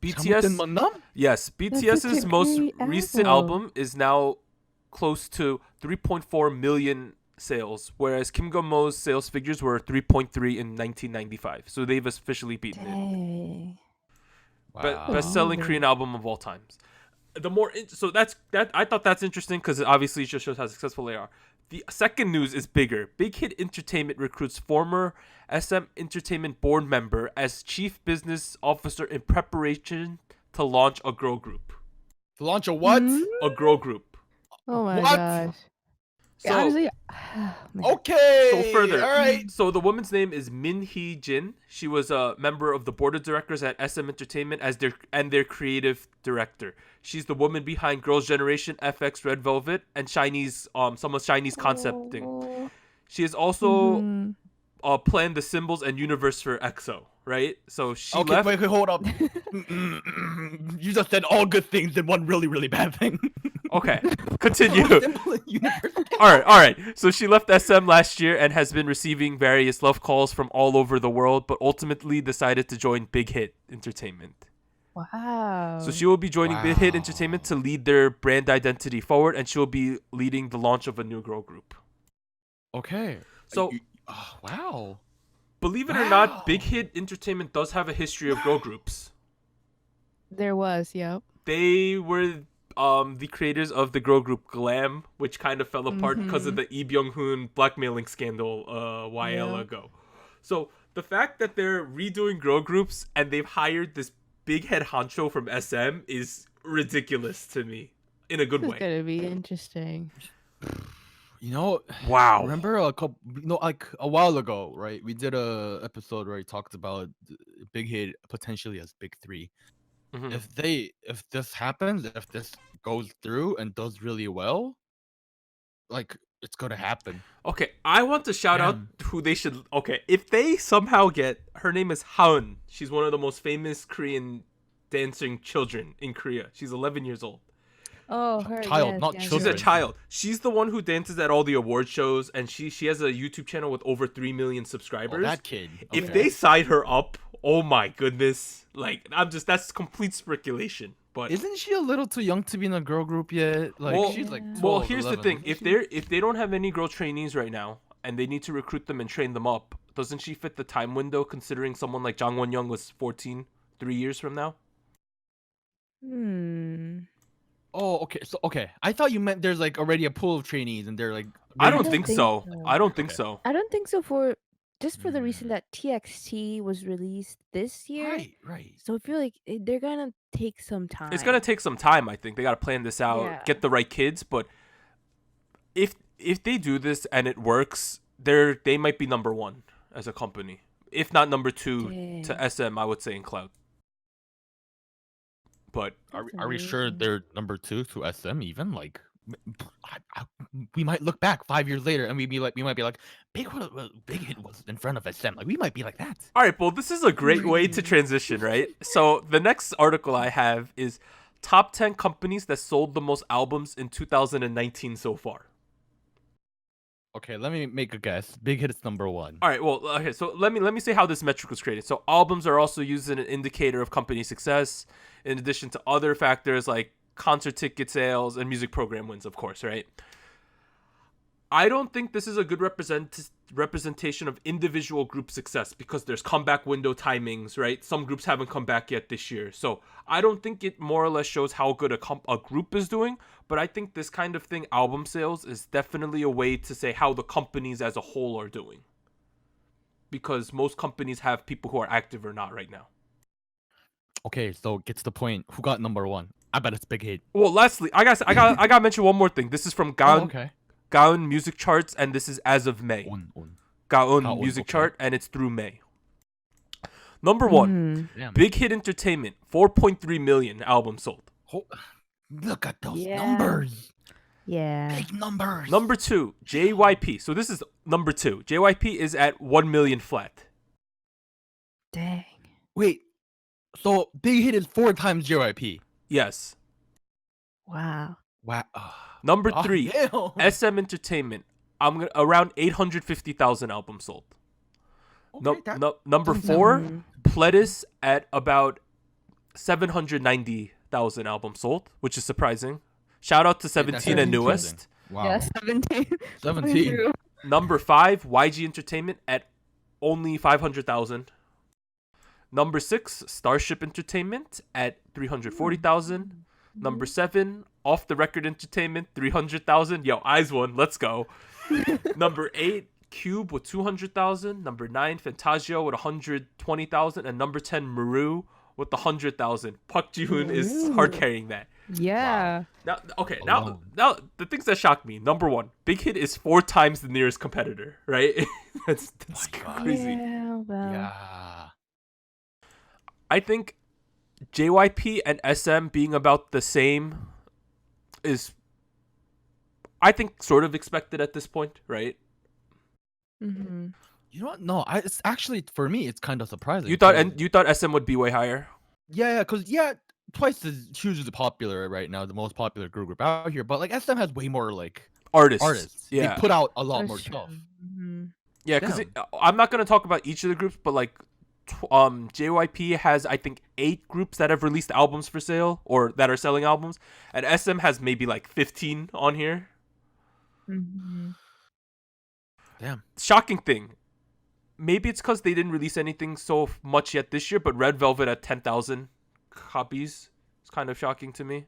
BTS. Yes, BTS's most great recent album is now close to 3.4 million sales, whereas Kim Gun-mo's sales figures were 3.3 in 1995. So they've officially beaten it. Dang. Wow. Best-selling Korean album of all times. So that's that. I thought that's interesting because obviously it just shows how successful they are. The second news is bigger. Big Hit Entertainment recruits former SM Entertainment board member as chief business officer in preparation to launch a girl group. To launch a what? A girl group. Oh my What? gosh. So, Honestly, Okay. so further. All right. So the woman's name is Min Hee Jin. She was a member of the board of directors at SM Entertainment as their creative director. She's the woman behind Girls' Generation, FX, Red Velvet, and Shiny's some of Shiny's concepting. Oh. She has also Mhm. planned the symbols and universe for EXO, right? So she Okay, left. wait, hold up. You just said all good things and one really, really bad thing. Okay, continue. Symbol and universe. All right. So she left SM last year and has been receiving various love calls from all over the world, but ultimately decided to join Big Hit Entertainment. Wow. So she will be joining Big Hit Wow. Entertainment to lead their brand identity forward, and she will be leading the launch of a new girl group. Okay. So, Wow. believe it or Wow. not, Big Hit Entertainment does have a history of girl groups. There was, yep. They were the creators of the girl group Glam, which kind of fell apart because of the Lee Byung-hun blackmailing scandal a while Yeah. ago. So the fact that they're redoing girl groups and they've hired this big head honcho from SM is ridiculous to me in a good This is way. gonna be interesting. You know, Wow. remember like a while ago, right? We did a episode where he talked about Big Hit potentially as Big Three. Mhm. If this happens, if this goes through and does really well, like it's gonna happen. Okay, I want to shout out Damn. who they should. Okay, if they somehow get, her name is Haeun. She's one of the most famous Korean dancing children in Korea. She's 11 years old. Oh, her Child, yes, not yes, She's children. a child. She's the one who dances at all the award shows, and she has a YouTube channel with over 3 million Oh, subscribers. that kid. If Okay. they side her up, oh my goodness! Like that's complete speculation. But Isn't she a little too young to be in a girl group yet? Like Well- she's like 12, well, here's 11. the thing: Isn't if they don't have any girl trainees right now, and they need to recruit them and train them up, doesn't she fit the time window? Considering someone like Jang Won Young was 14, 3 years from now. Oh, okay. So okay, I thought you meant there's like already a pool of trainees and they're like. I don't don't think think so. so. I don't think Okay. so. I don't think so for the reason Mm. that TXT was released this year. Right. So I feel like they're gonna take some time. It's gonna take some time. I think they gotta plan this out, Yeah. get the right kids. But if they do this and it works, they might be number one as a company, if not number two to Dang. SM. I would say in cloud. But Are That's we sure amazing. they're number 2 to SM even? Like, we might look back 5 years later and we might be like, Big Hit was in front of SM. Like we might be like that. all right, well, this is a great way to transition, right? So the next article I have is top 10 companies that sold the most albums in 2019 so far. Okay, let me make a guess. Big Hit is number 1. All right, well, okay, so let me say how this metric was created. So albums are also used as an indicator of company success, in addition to other factors like concert ticket sales, and music program wins, of course, right? I don't think this is a good representation of individual group success because there's comeback window timings, right? Some groups haven't come back yet this year. So I don't think it more or less shows how good a group is doing. But I think this kind of thing, album sales, is definitely a way to say how the companies as a whole are doing. Because most companies have people who are active or not right now. Okay, so gets the point. Who got number one? I bet it's Big Hit. Well, lastly, I got to mention one more thing. This is from Gaon. Okay. Gaon music charts, and this is as of May. Gaon music chart, and it's through May. Number one, Big Hit Entertainment, 4.3 million albums sold. Look at those numbers. Yeah. Big numbers. Number two, JYP. So this is number two. JYP is at 1 million flat. Dang. Wait, so Big Hit is 4 times JYP. Yes. Wow. Wow. Number three, damn. SM Entertainment. Around 850,000 albums sold. Okay, Number four, Pledis at about 790,000 albums sold, which is surprising. Shout out to 17 and Newest. Wow. Yeah, 17. 17. Number five, YG Entertainment at only 500,000. Number six, Starship Entertainment at 340,000. Number seven, Off the Record Entertainment, 300,000. Yo, eyes one, let's go. Number eight, Cube with 200,000. Number nine, Fantasio with 120,000. And number 10, Maru with 100,000. Park Ji-hoon is hard carrying that. Yeah. Wow. Now the things that shock me. Number one, Big Hit is 4 times the nearest competitor, right? that's crazy. Yeah, well. Yeah. I think JYP and SM being about the same is, I think, sort of expected at this point, right? Mm-hmm. You know what? No, it's actually, for me, it's kind of surprising. You thought SM would be way higher? Yeah, because Twice is hugely popular right now, the most popular girl group out here. But like SM has way more like artists. Yeah, They put out a lot That's more true. stuff. Mm-hmm. yeah. Because I'm not gonna talk about each of the groups, but like, JYP has, I think, 8 groups that have released albums for sale or that are selling albums, and SM has maybe like 15 on here. Mm-hmm. Damn. Shocking thing. Maybe it's because they didn't release anything so much yet this year, but Red Velvet at 10,000 copies is kind of shocking to me.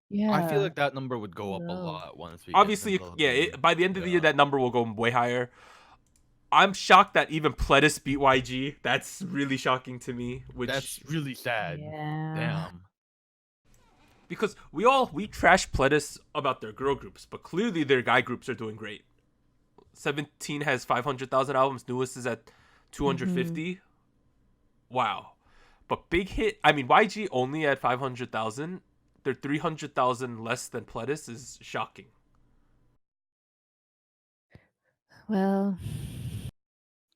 Yeah. I feel like that number would go up a No. lot once we Obviously, by the end of the year, that number will go way higher. I'm shocked that even Pledis beat YG. That's really shocking to me. That's really sad. Yeah. Damn. Because we trash Pledis about their girl groups, but clearly their guy groups are doing great. 17 has 500,000 albums. Newest is at 250. Wow. But Big Hit, I mean, YG only at 500,000. They're 300,000 less than Pledis is shocking. Well.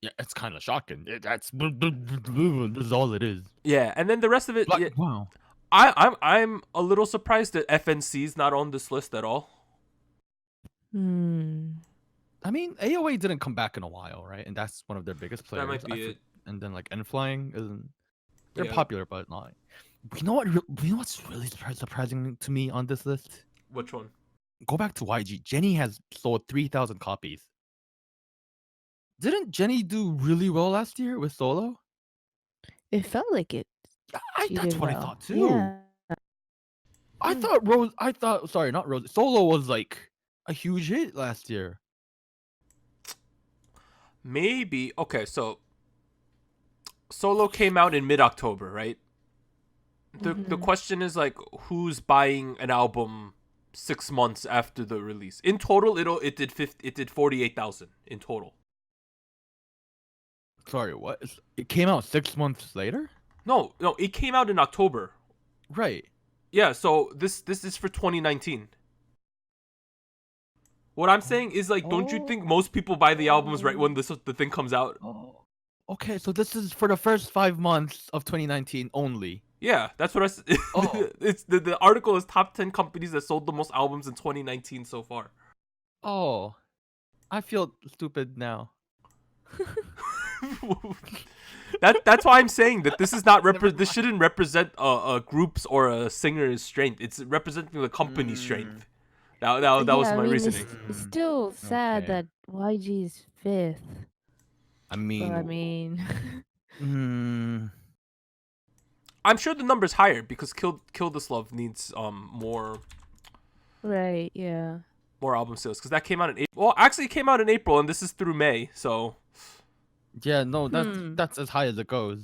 Yeah, it's kind of shocking. That's this is all it is. Yeah, and then the rest of it. Like, wow. I'm a little surprised that FNC's not on this list at all. I mean, AOA didn't come back in a while, right? And that's one of their biggest players. That might be it. And then like N-Flying isn't. They're Yeah. popular, but not. You know what? You know what's really surprising to me on this list? Which one? Go back to YG. Jenny has sold 3,000 copies. Didn't Jenny do really well last year with Solo? It felt like it. She That's did what I well. thought too. Yeah. I thought sorry, not Rose. Solo was like a huge hit last year. Maybe. Okay, so Solo came out in mid-October, right? The question is like, who's buying an album 6 months after the release? In total, it did 48,000 in total. Sorry, what? It came out 6 months later? No, it came out in October. Right. Yeah, so this is for 2019. What I'm saying is like, don't you think most people buy the albums right when the thing comes out? Oh. Okay, so this is for the first 5 months of 2019 only. Yeah, that's what I said. Oh. It's the article is top 10 companies that sold the most albums in 2019 so far. Oh. I feel stupid now. That's why I'm saying that this is not this shouldn't represent a group's or a singer's strength. It's representing the company's strength. That was I my mean, reasoning. it's still sad Okay. that YG is 5th. I But mean, I mean, I'm sure the number's higher because Kill This Love needs more right? Yeah. album sales because that came out in April. Well, actually, it came out in April, and this is through May. So yeah, no, that's as high as it goes.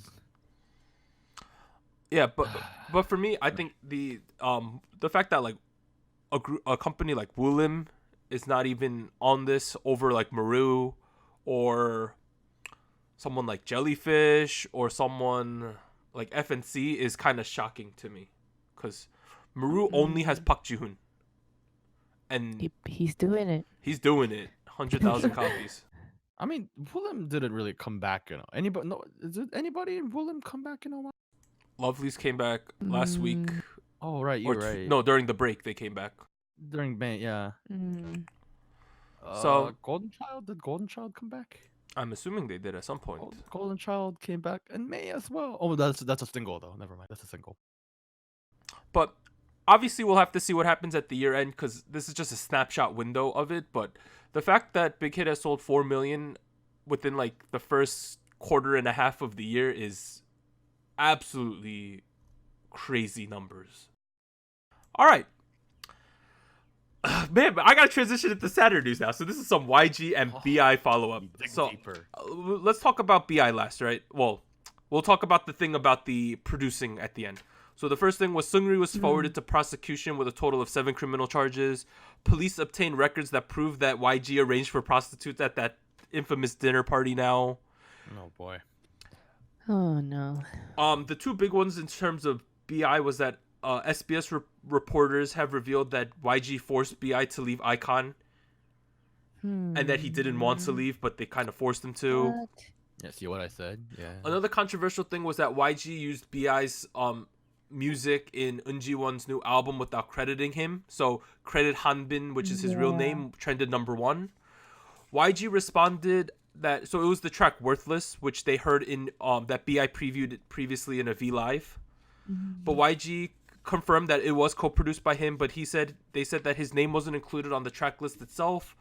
yeah, but for me, I think the fact that like a company like Woolim is not even on this over like Maru or someone like Jellyfish or someone like FNC is kind of shocking to me because Maru only has Park Ji-hoon and He's doing it. he's doing it 100,000 copies. I mean, Willem didn't really come back, you know. Anybody? No, is it anybody in Willem come back in a while? Lovely's came back last week. Oh right, you're right. No, during the break they came back. During May, yeah. So Golden Child, did Golden Child come back? I'm assuming they did at some point. Golden Child came back in May as well. Oh, that's a single though. Never mind, that's a single. But obviously we'll have to see what happens at the year end because this is just a snapshot window of it. But the fact that Big Hit has sold 4 million within like the first quarter and a half of the year is absolutely crazy numbers. All right. Man, but I gotta transition into Saturday news now. So this is some YG and BI follow-up. So let's talk about BI last, right? Well, we'll talk about the thing about the producing at the end. So the first thing was Seungri was forwarded to prosecution with a total of 7 criminal charges. Police obtained records that prove that YG arranged for prostitutes at that infamous dinner party now. Oh boy. Oh no. The two big ones in terms of BI was that SBS reporters have revealed that YG forced BI to leave Icon, and that he didn't want to leave, but they kind of forced him to. What? Yeah, see what I said? Yeah. Another controversial thing was that YG used BI's music in Eun Jiwon's new album without crediting him. So credit Hanbin, which is his real name, trended number 1. YG responded that it was the track Worthless, which they heard in that BI previewed it previously in a V Live. But YG confirmed that it was co-produced by him, but they said that his name wasn't included on the track list itself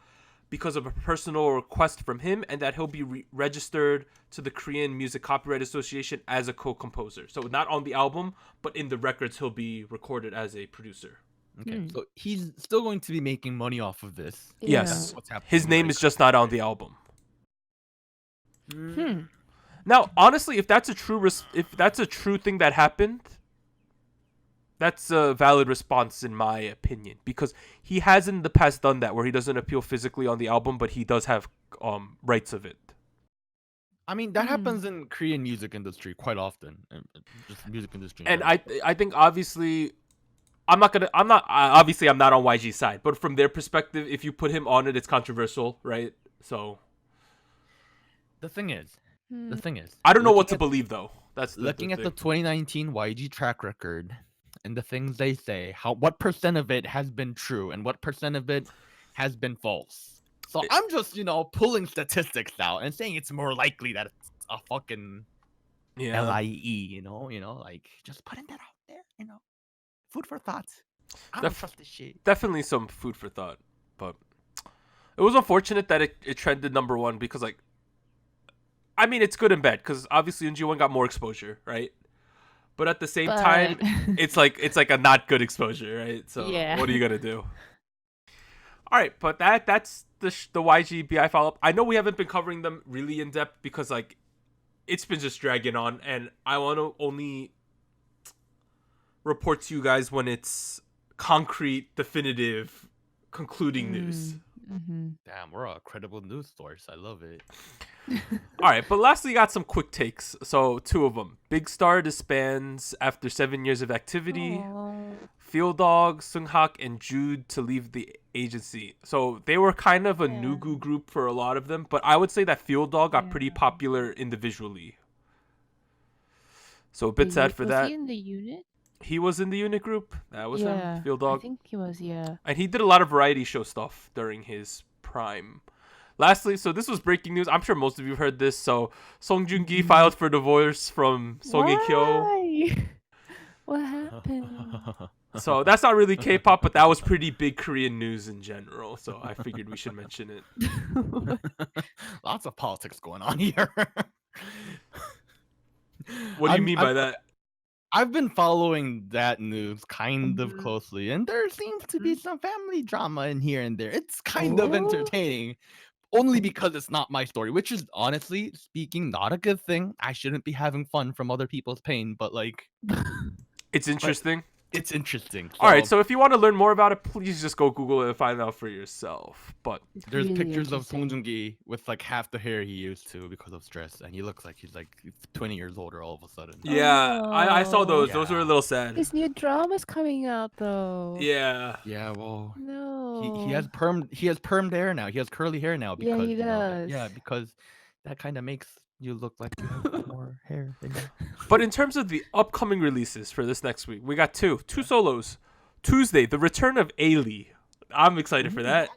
because of a personal request from him, and that he'll be registered to the Korean Music Copyright Association as a co-composer. So not on the album, but in the records he'll be recorded as a producer. Okay, so he's still going to be making money off of this. Yes. What's happening, His name is just not on the album. Hmm. Now, honestly, if that's a true thing that happened, that's a valid response in my opinion, because he has in the past done that where he doesn't appeal physically on the album, but he does have rights of it. I mean, that happens in Korean music industry quite often, just music industry. And I think obviously, I'm not on YG's side, but from their perspective, if you put him on it, it's controversial, right? So the thing is, I don't know what to believe though. That's looking at the 2019 YG track record and the things they say, what percent of it has been true and what percent of it has been false. So I'm just, pulling statistics out and saying it's more likely that it's a fucking LIE, like just putting that out there, food for thought. I don't trust this shit. Definitely some food for thought, but it was unfortunate that it trended number 1 because, like, I mean, it's good and bad because obviously Eun Jiwon got more exposure, right? But at the same time, it's like a not good exposure, right? So what are you gonna do? All right, but that's the YG BI follow-up. I know we haven't been covering them really in depth because, like, it's been just dragging on, and I want to only report to you guys when it's concrete, definitive, concluding news. Damn, we're a credible news source. I love it. All right, but lastly, got some quick takes. So 2 of them. Big Star disbands after 7 years of activity. Field Dog, Seunghak, and Jude to leave the agency. So they were kind of a Nugu group for a lot of them, but I would say that Field Dog got pretty popular individually. So a bit sad for that. Was he in the unit? He was in the unit group. That was him, Field Dog. I think he was, And he did a lot of variety show stuff during his prime. Lastly, so this was breaking news. I'm sure most of you heard this. So Song Joong-ki filed for divorce from Song Hye-kyo. Why? What happened? So that's not really K-pop, but that was pretty big Korean news in general. So I figured we should mention it. Lots of politics going on here. What do you mean by that? I've been following that news kind of Mhm. closely, and there seems to be some family drama in here and there. It's kind of Oh. entertaining, only because it's not my story, which is honestly speaking not a good thing. I shouldn't be having fun from other people's pain, but like It's interesting. it's interesting. All right, so if you want to learn more about it, please just go Google it and find out for yourself. But there's Really pictures of Song interesting. Joong-ki with like half the hair he used to because of stress, and he looks like he's like 20 years older all of a sudden. yeah, I saw those. Oh. Those were a little sad. His new drama's coming out though. Yeah. Yeah, well, No. he has permed hair now. He has curly hair now Yeah, because he you know, yeah, does. because that kind of makes you look like you have more hair than you. But in terms of the upcoming releases for this next week, we got two solos. Tuesday, the return of I-DLE. I'm excited for that.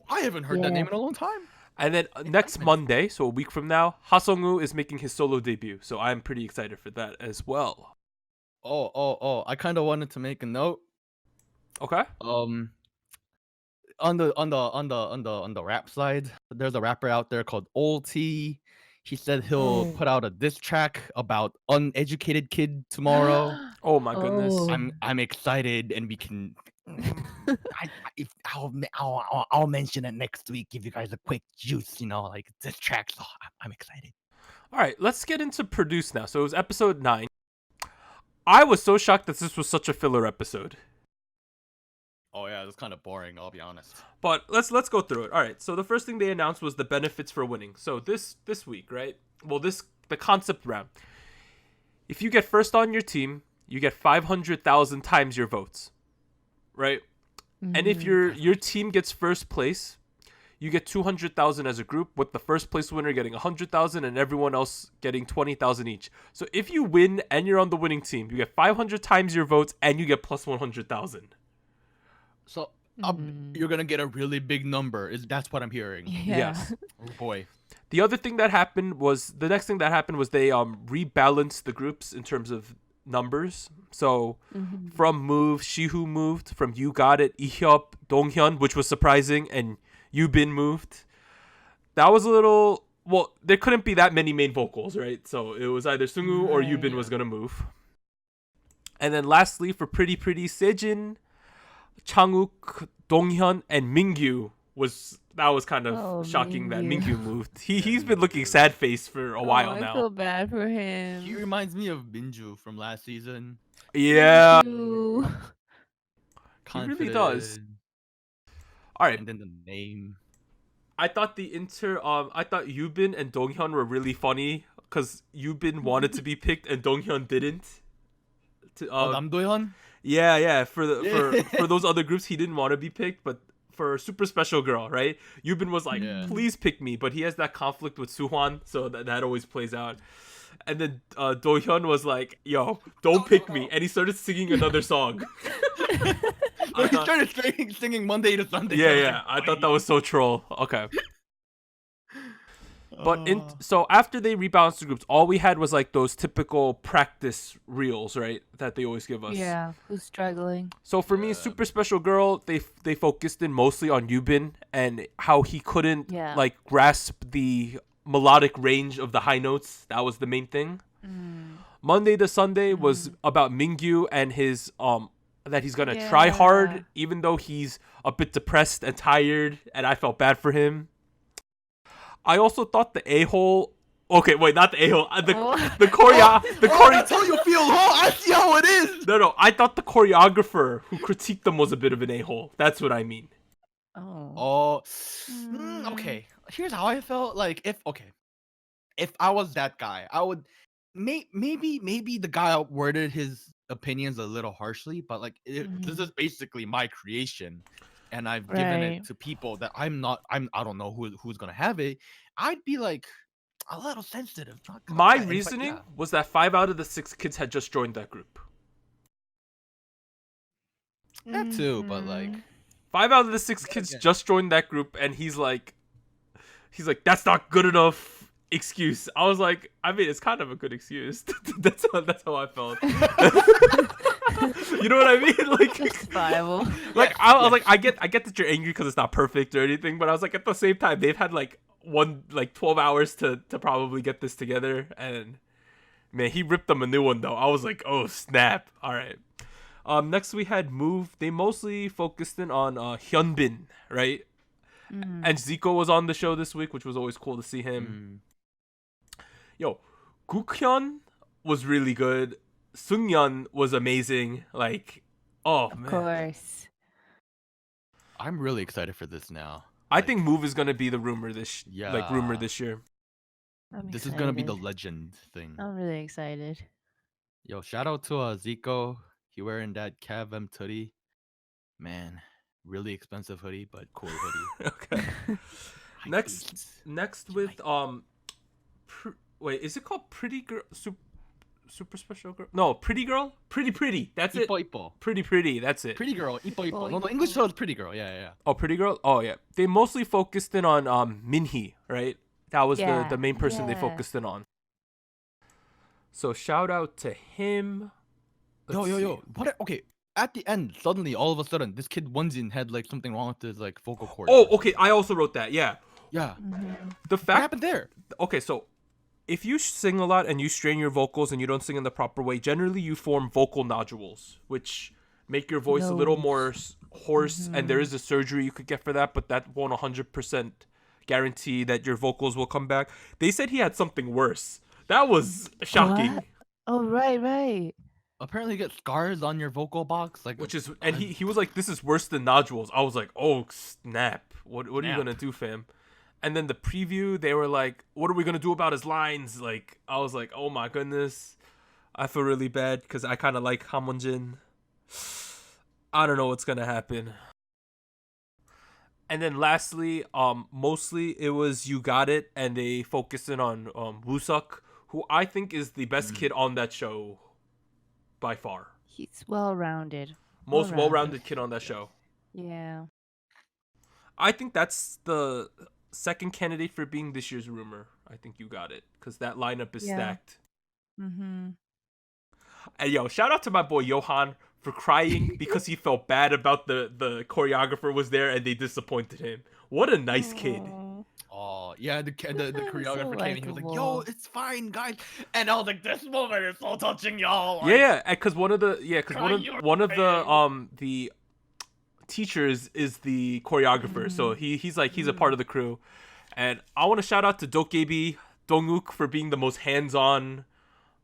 I haven't heard that Yeah. name in a long time. And then next Monday, so a week from now, Ha-Sung-woo is making his solo debut. So I'm pretty excited for that as well. Oh! I kind of wanted to make a note. Okay. On the rap side, there's a rapper out there called Old T. He said he'll put out a diss track about uneducated kid tomorrow. Oh my goodness. Oh. I'm excited, and we can. I'll mention it next week. Give you guys a quick juice, like this track. So I'm excited. All right, let's get into Produce now. So it was episode 9. I was so shocked that this was such a filler episode. Oh yeah, it's kind of boring. I'll be honest. But let's go through it. All right. So the first thing they announced was the benefits for winning. So this week, right? Well, the concept round. If you get first on your team, you get 500,000 times your votes, right? And if your team gets first place, you get 200,000 as a group, with the first place winner getting 100,000 and everyone else getting 20,000 each. So if you win and you're on the winning team, you get 500 times your votes and you get plus 100,000. So you're gonna get a really big number. That's what I'm hearing. Yeah. Yes. Oh boy. The next thing that happened was they rebalanced the groups in terms of numbers. So from Move, Shihu moved. From You Got It, Ihyup, Donghyun, which was surprising, and Yubin moved. That was a little. Well, there couldn't be that many main vocals, right? So it was either Sungwoo or Yubin was gonna move. And then lastly, for Pretty Pretty, Sejin, Changuk, Donghyun, and Mingyu was kind of shocking that Mingyu moved. He's been looking sad face for a while I now. feel bad for him. He reminds me of Minju from last season. Yeah, Ew. he really does. Confident, All right, and then the name. I thought Yubin and Donghyun were really funny because Yubin wanted to be picked and Donghyun didn't. Namdoyeon? Yeah. For those other groups, he didn't want to be picked, but for Super Special Girl, right? Yubin was like, please pick me, but he has that conflict with Suhwan, so that always plays out. And then Dohyun was like, yo, don't pick me. And he started singing another song. He started singing Monday to Sunday. Yeah. I thought that was so troll. Okay. But so after they rebalanced the groups, all we had was like those typical practice reels, right? That they always give us. Yeah, who's struggling? So for me, Super Special Girl, they focused in mostly on Yubin and how he couldn't like grasp the melodic range of the high notes. That was the main thing. Monday to Sunday was about Mingyu and his that he's gonna try hard even though he's a bit depressed and tired, and I felt bad for him. I also thought the a-hole. Okay, wait, not the a-hole. The choreo. That's how you feel, huh? I see how it is. No. I thought the choreographer who critiqued them was a bit of an a-hole. That's what I mean. Okay. Here's how I felt. Like if I was that guy, I would maybe the guy worded his opinions a little harshly, but like this is basically my creation, and I've given it to people that I don't know who's gonna have it. I'd be like a little sensitive. My reasoning was that 5 out of the 6 kids had just joined that group. That too, but like 5 out of the 6 kids just joined that group, and he's like, he's like, that's not good enough excuse. I was like, I mean, it's kind of a good excuse. that's how I felt. You know what I mean? Like, Justifiable. like I was like, I get that you're angry because it's not perfect or anything, but I was like, at the same time, they've had like 12 hours to probably get this together, and man, he ripped them a new one though. I was like, oh snap! All right. Next we had Move. They mostly focused in on Hyunbin, right? And Zico was on the show this week, which was always cool to see him. Yo, Gukhyun was really good. Sungyeon was amazing. Like, oh man. Of course. I'm really excited for this now. I think Move is gonna be the rumor this year. This is gonna be the legend thing. I'm really excited. Yo, shout out to Zico. He wearing that Cav M hoodie. Man, really expensive hoodie, but cool hoodie. Okay. Next with wait, is it called Pretty Girl? Super Special Girl? No, Pretty Girl? Pretty. That's it. Ippo. Pretty. That's it. Pretty Girl. Ippo. No, English show is Pretty Girl. Yeah. Oh, Pretty Girl? Oh, yeah. They mostly focused in on Minhee, right? That was the main person they focused in on. So shout out to him. Yo. What? Okay. At the end, suddenly, all of a sudden, this kid Wonjin had like something wrong with his like vocal cord. Oh, okay. I also wrote that. Yeah. Yeah. The fact. What happened there? Okay, so if you sing a lot and you strain your vocals and you don't sing in the proper way, generally you form vocal nodules, which make your voice a little more hoarse. And there is a surgery you could get for that, but that won't 100% guarantee that your vocals will come back. They said he had something worse. That was shocking. What? Oh, right. Apparently, you get scars on your vocal box, like and he was like, "This is worse than nodules." I was like, "Oh snap! What are you gonna do, fam?" And then the preview, they were like, "What are we gonna do about his lines?" Like, I was like, "Oh my goodness," I feel really bad because I kind of like Hamwon-jin. I don't know what's gonna happen. And then lastly, mostly it was You Got It, and they focused in on Woo-suk, who I think is the best kid on that show. By far. He's well-rounded. Most well-rounded kid on that show. Yeah. I think that's the second candidate for being this year's rumor. I think You Got It. Because that lineup is stacked. Mm-hmm. And yo, shout out to my boy Johan for crying because he felt bad about the choreographer was there and they disappointed him. What a nice kid. Oh yeah, the choreographer came and he was like, "Yo, it's fine, guys," and I was like, "This moment is so touching, y'all." Like, yeah, because one of the teachers is the choreographer, so he's a part of the crew, and I want to shout out to Dokkaebi Donguk for being the most hands-on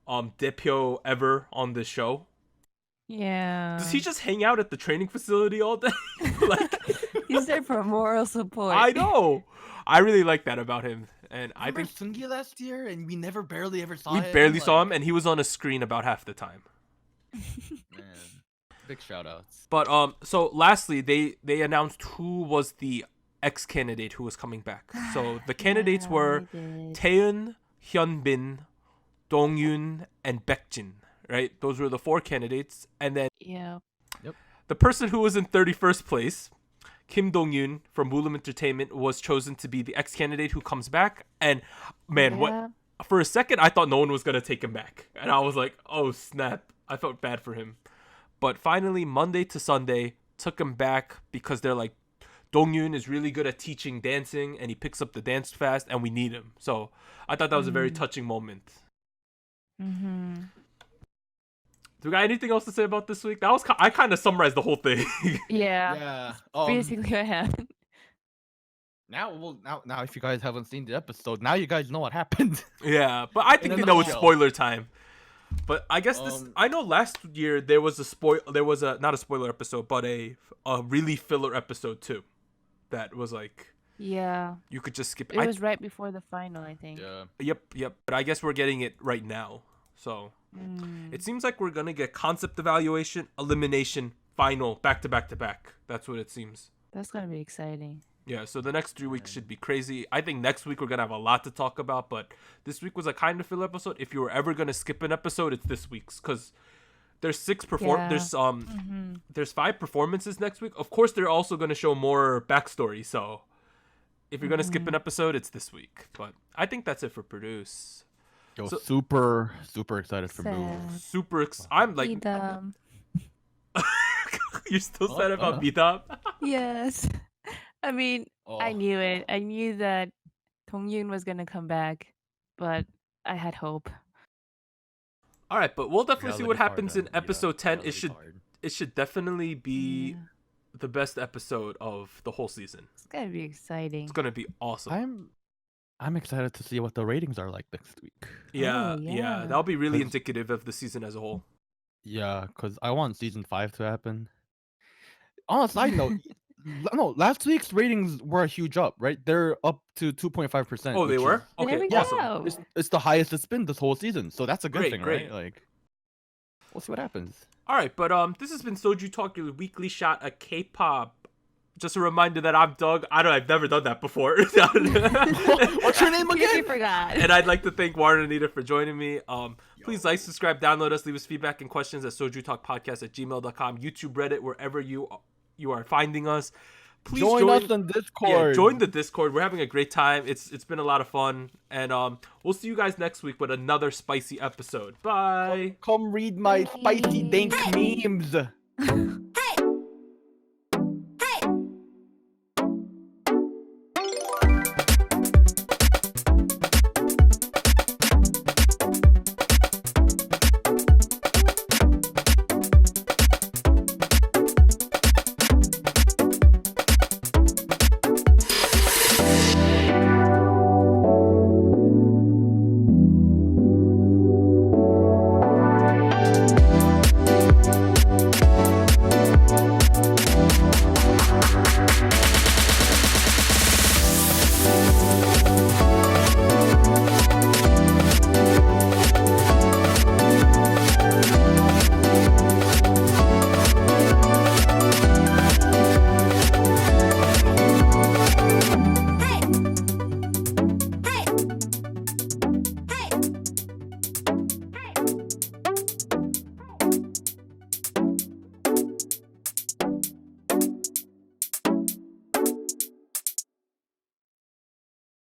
daepyo ever on this show. Yeah. Does he just hang out at the training facility all day? Like, he's there for moral support. I know. I really like that about him, and I think Sungi last year, and we barely ever saw we him. barely saw him, and he was on a screen about half the time. Man, big shout outs. But so lastly, they announced who was the ex candidate who was coming back. So the candidates were Taeyeon, Hyunbin, Dongyun, and Baekjin. Right, those were the four candidates, and then the person who was in 31st place, Kim Dong-yoon from Woollim Entertainment, was chosen to be the ex-candidate who comes back. And man, what for a second I thought no one was gonna take him back, and I was like, oh snap! I felt bad for him. But finally, Monday to Sunday took him back because they're like, Dong-yoon is really good at teaching dancing, and he picks up the dance fast, and we need him. So I thought that was a very touching moment. Mm-hmm. Do we got anything else to say about this week? I kind of summarized the whole thing. Yeah. Basically, I have. Now, if you guys haven't seen the episode, now you guys know what happened. Yeah, but I think it's spoiler time. But I guess I know last year there was not a spoiler episode, but a really filler episode too. That was like, you could just skip. It was right before the final, I think. Yeah. Yep. But I guess we're getting it right now. So it seems like we're gonna get concept evaluation, elimination, final, back to back. That's what it seems. That's gonna be exciting. Yeah, so the next 3 weeks should be crazy. I think next week we're gonna have a lot to talk about, but this week was a kind of filler episode. If you were ever gonna skip an episode, it's this week's, because there's there's 5 performances next week. Of course, they're also gonna show more backstory. So If you're gonna skip an episode, it's this week. But I think that's it for produce. Yo, So- super excited for Sad. Move. I'm like, Idam. you're still sad about B-Dub? Yes. I mean, I Oh, knew it. I knew that Dong-yoon was gonna come back, but I had hope. All right, but we'll definitely see what happens in episode 10. Reality's It should definitely be Yeah. the best episode of the whole season. It's gonna be exciting. It's gonna be awesome. I'm excited to see what the ratings are like next week. Yeah, Oh, yeah, yeah. that'll be really 'Cause- indicative of the season as a whole. Yeah, because I want season 5 to happen. On a side note, no, last week's ratings were a huge up, right? They're up to 2.5%. Oh, they which were? is- There Okay, we awesome. go. It's the highest it's been this whole season, so that's a good Great, thing, great. right? Like, we'll see what happens. All right, but this has been SojuTalk, your weekly shot at K-pop. Just a reminder that I'm Doug. I've never done that before. What's your name You again? forgot. And I'd like to thank Warren and Anita for joining me. Please like, subscribe, download us, leave us feedback and questions at SojuTalkPodcast@gmail.com, YouTube, Reddit, wherever you are finding us. Please Join us on Discord. Yeah, join the Discord. We're having a great time. It's been a lot of fun, and we'll see you guys next week with another spicy episode. Bye. Come read my spicy dank memes.